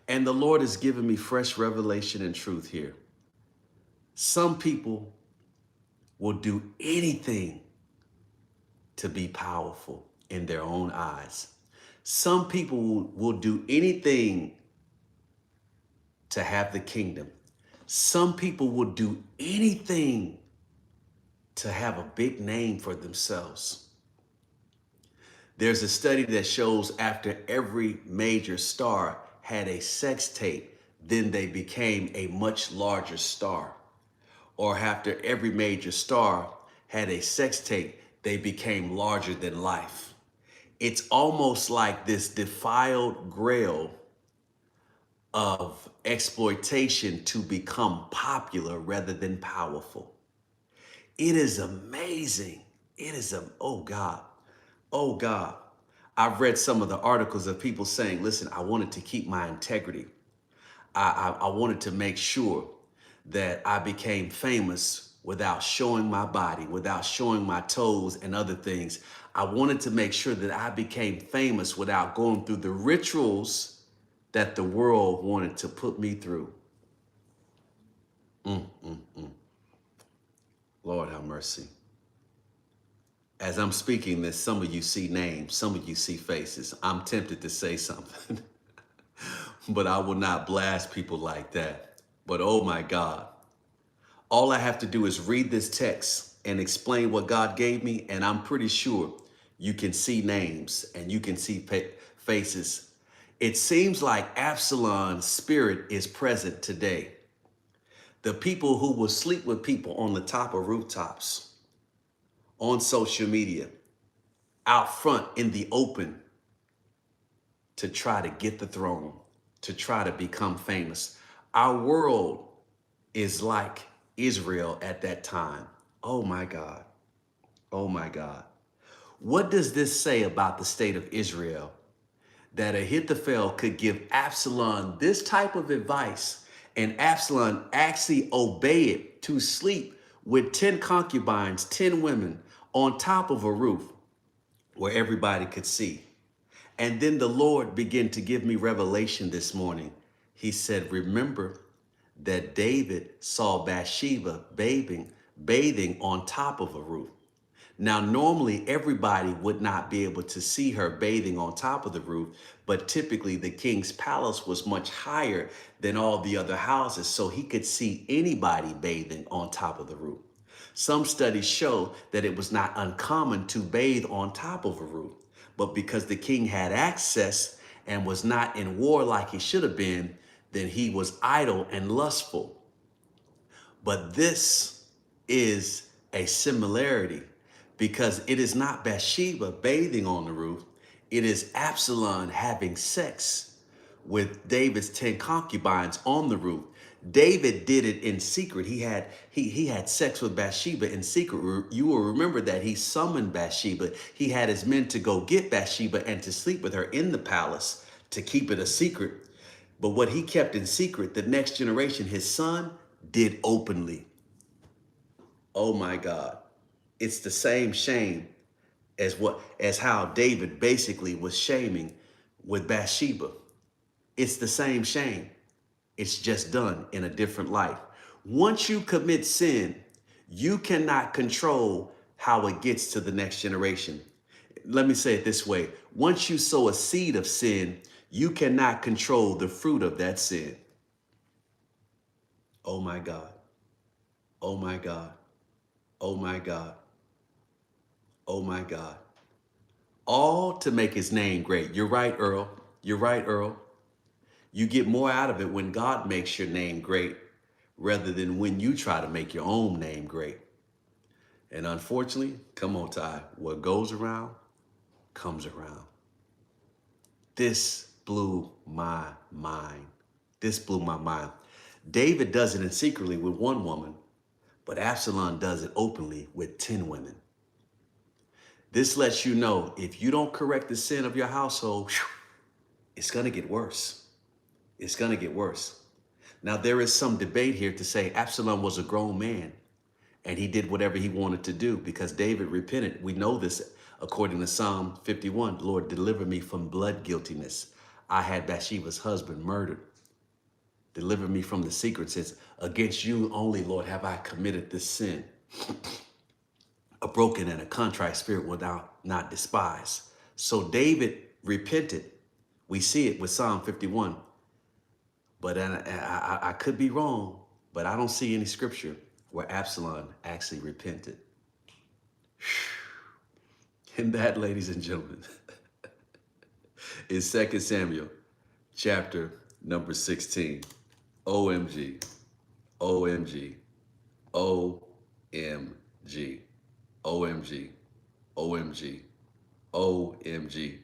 And the Lord has given me fresh revelation and truth here. Some people will do anything to be powerful in their own eyes. Some people will do anything to have the kingdom. Some people will do anything to have a big name for themselves. There's a study that shows after every major star had a sex tape, then they became a much larger star. Or after every major star had a sex tape, they became larger than life. It's almost like this defiled grail of exploitation to become popular rather than powerful. It is amazing. It is oh God, oh God. I've read some of the articles of people saying, listen, I wanted to keep my integrity. I wanted to make sure that I became famous without showing my body, without showing my toes and other things. I wanted to make sure that I became famous without going through the rituals that the world wanted to put me through. Mm, mm, mm. Lord have mercy. As I'm speaking this, some of you see names, some of you see faces. I'm tempted to say something, but I will not blast people like that. But oh my God, all I have to do is read this text and explain what God gave me, and I'm pretty sure you can see names and you can see faces. It seems like Absalom's spirit is present today. The people who will sleep with people on the top of rooftops, on social media, out front in the open to try to get the throne, to try to become famous. Our world is like Israel at that time. Oh my God. Oh my God. What does this say about the state of Israel? That Ahithophel could give Absalom this type of advice and Absalom actually obey it to sleep with 10 concubines, 10 women on top of a roof where everybody could see. And then the Lord began to give me revelation this morning. He said, remember that David saw Bathsheba bathing on top of a roof. Now, normally everybody would not be able to see her bathing on top of the roof, but typically the king's palace was much higher than all the other houses, so he could see anybody bathing on top of the roof. Some studies show that it was not uncommon to bathe on top of a roof, but because the king had access and was not in war like he should have been, then he was idle and lustful. But this is a similarity because it is not Bathsheba bathing on the roof. It is Absalom having sex with David's 10 concubines on the roof. David did it in secret. He had sex with Bathsheba in secret. You will remember that he summoned Bathsheba. He had his men to go get Bathsheba and to sleep with her in the palace to keep it a secret. But what he kept in secret, the next generation, his son, did openly. Oh my God. It's the same shame as how David basically was shaming with Bathsheba. It's the same shame. It's just done in a different life. Once you commit sin, you cannot control how it gets to the next generation. Let me say it this way. Once you sow a seed of sin, you cannot control the fruit of that sin. Oh my God. Oh my God. Oh my God. Oh my God. All to make his name great. You're right, Earl. You're right, Earl. You get more out of it when God makes your name great rather than when you try to make your own name great. And unfortunately, come on, Ty, what goes around comes around. This blew my mind. This blew my mind. David does it in secretly with one woman, but Absalom does it openly with 10 women. This lets you know if you don't correct the sin of your household, it's going to get worse. It's going to get worse. Now, there is some debate here to say Absalom was a grown man and he did whatever he wanted to do because David repented. We know this according to Psalm 51. Lord, deliver me from blood guiltiness. I had Bathsheba's husband murdered. Deliver me from the secret sins. Against you only, Lord, have I committed this sin. A broken and a contrite spirit will thou not despise. So David repented. We see it with Psalm 51. But I could be wrong, but I don't see any scripture where Absalom actually repented. And that, ladies and gentlemen, is 2 Samuel chapter number 16. OMG, OMG, OMG, OMG, OMG, OMG.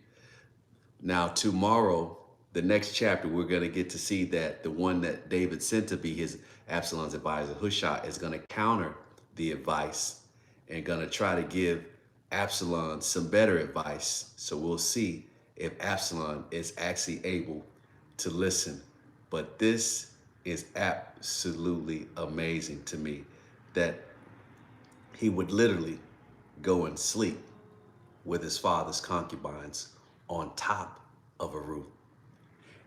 Now, tomorrow, the next chapter, we're going to get to see that the one that David sent to be his Absalom's advisor, Hushai, is going to counter the advice and going to try to give Absalom some better advice. So we'll see if Absalom is actually able to listen. But this is absolutely amazing to me that he would literally go and sleep with his father's concubines on top of a roof.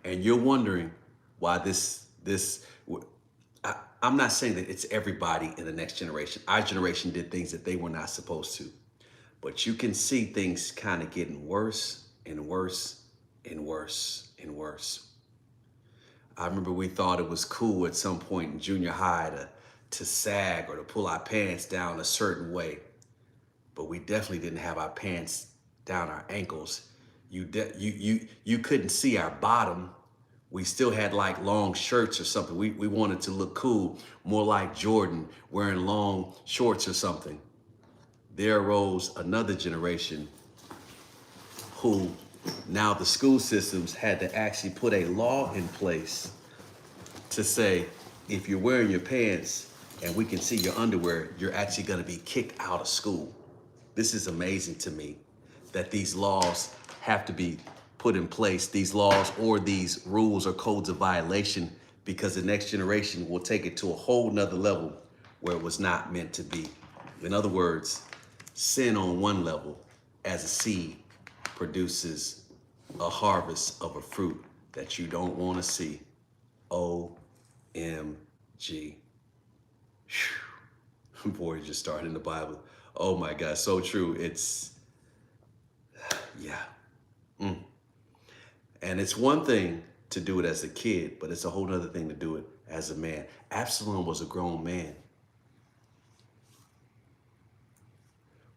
And you're wondering why I'm not saying that it's everybody in the next generation. Our generation did things that they were not supposed to. But you can see things kind of getting worse and worse and worse and worse. I remember we thought it was cool at some point in junior high to sag or to pull our pants down a certain way. But we definitely didn't have our pants down our ankles. You couldn't see our bottom. We still had like long shirts or something. We wanted to look cool, more like Jordan wearing long shorts or something. There arose another generation who now the school systems had to actually put a law in place to say, if you're wearing your pants and we can see your underwear, you're actually going to be kicked out of school. This is amazing to me that these laws have to be put in place, these laws or these rules or codes of violation, because the next generation will take it to a whole nother level where it was not meant to be. In other words, sin on one level as a seed produces a harvest of a fruit that you don't want to see. OMG. Boy, you just started in the Bible. Oh my God, so true. It's, yeah. And it's one thing to do it as a kid, but it's a whole other thing to do it as a man. Absalom was a grown man.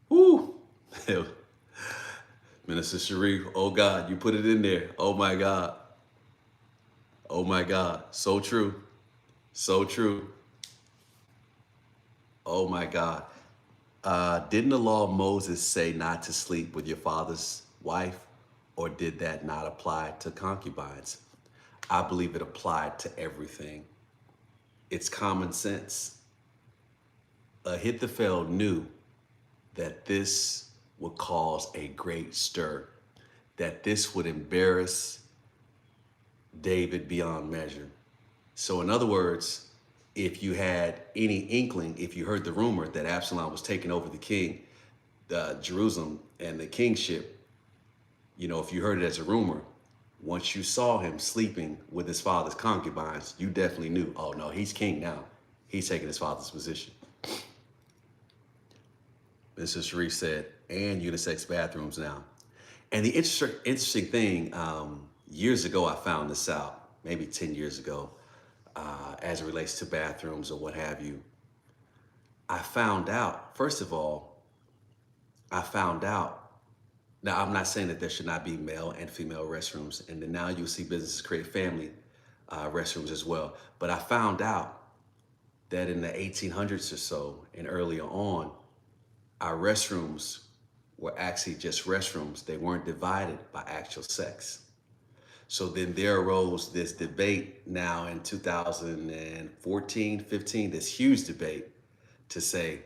Woo! Minister Sharif, oh God, you put it in there. Oh my God. Oh my God. So true. So true. Oh my God. Didn't the law of Moses say not to sleep with your father's wife? Or did that not apply to concubines? I believe it applied to everything. It's common sense. Ahithophel knew that this would cause a great stir, that this would embarrass David beyond measure. So in other words, if you had any inkling, if you heard the rumor that Absalom was taking over Jerusalem and the kingship, you know, if you heard it as a rumor, once you saw him sleeping with his father's concubines, you definitely knew, oh no, he's king now. He's taking his father's position. Mrs. Sharif said, and unisex bathrooms now. And the interesting thing, years ago, I found this out, maybe 10 years ago, as it relates to bathrooms or what have you. I found out, first of all, I found out, now I'm not saying that there should not be male and female restrooms, and then now you'll see businesses create family restrooms as well. But I found out that in the 1800s or so and earlier on, our restrooms were actually just restrooms. They weren't divided by actual sex. So then there arose this debate now in 2014, 15, this huge debate to say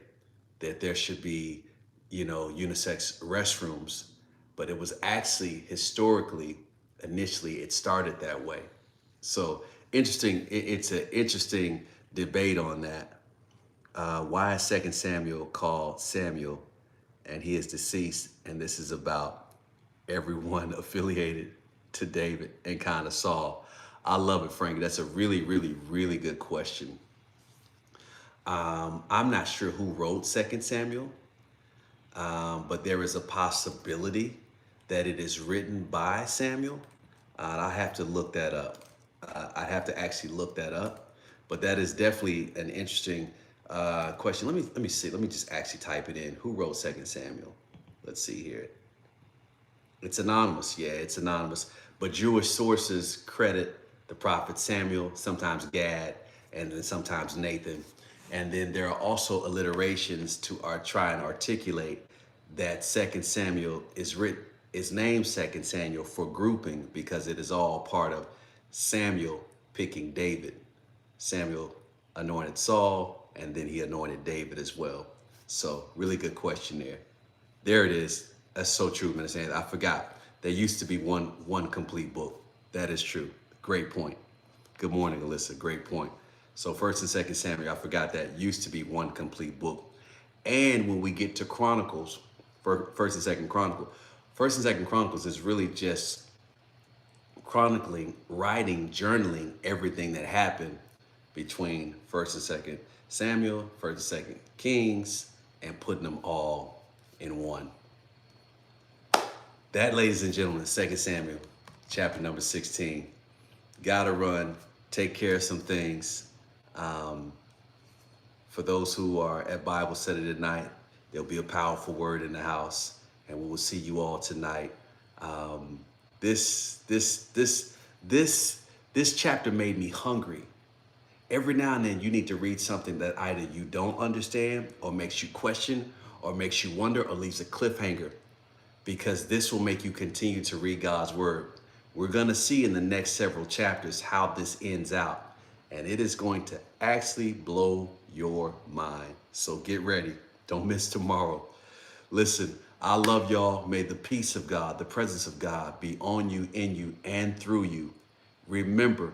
that there should be, unisex restrooms. But it was actually historically, initially, it started that way. So interesting, it's an interesting debate on that. Why is 2 Samuel called Samuel and he is deceased? And this is about everyone affiliated to David and kind of Saul. I love it, Frankie. That's a really, really, really good question. I'm not sure who wrote 2 Samuel, but there is a possibility that it is written by Samuel. I have to look that up. I have to actually look that up. But that is definitely an interesting question. Let me see. Let me just actually type it in. Who wrote 2 Samuel? Let's see here. It's anonymous. Yeah, it's anonymous. But Jewish sources credit the prophet Samuel, sometimes Gad, and then sometimes Nathan. And then there are also alliterations to try and articulate that 2 Samuel is named 2 Samuel for grouping because it is all part of Samuel picking David. Samuel anointed Saul, and then he anointed David as well. So really good question there. There it is. That's so true, Minister. I forgot. There used to be one complete book. That is true. Great point. Good morning, Alyssa. Great point. So 1 and 2 Samuel, I forgot that used to be one complete book. And when we get to Chronicles, 1st and 2nd Chronicles, 1st and 2nd Chronicles is really just chronicling, writing, journaling everything that happened between 1st and 2nd Samuel, 1st and 2nd Kings, and putting them all in one. That, ladies and gentlemen, 2 Samuel, chapter number 16. Gotta run, take care of some things. For those who are at Bible study tonight, there'll be a powerful word in the house, and we will see you all tonight. This chapter made me hungry. Every now and then you need to read something that either you don't understand or makes you question or makes you wonder or leaves a cliffhanger, because this will make you continue to read God's word. We're going to see in the next several chapters how this ends out, and it is going to actually blow your mind. So get ready. Don't miss tomorrow. Listen, I love y'all. May the peace of God, the presence of God be on you, in you, and through you. Remember,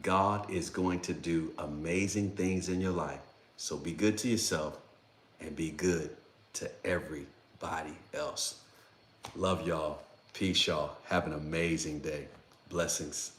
God is going to do amazing things in your life. So be good to yourself and be good to everybody else. Love y'all. Peace, y'all. Have an amazing day. Blessings.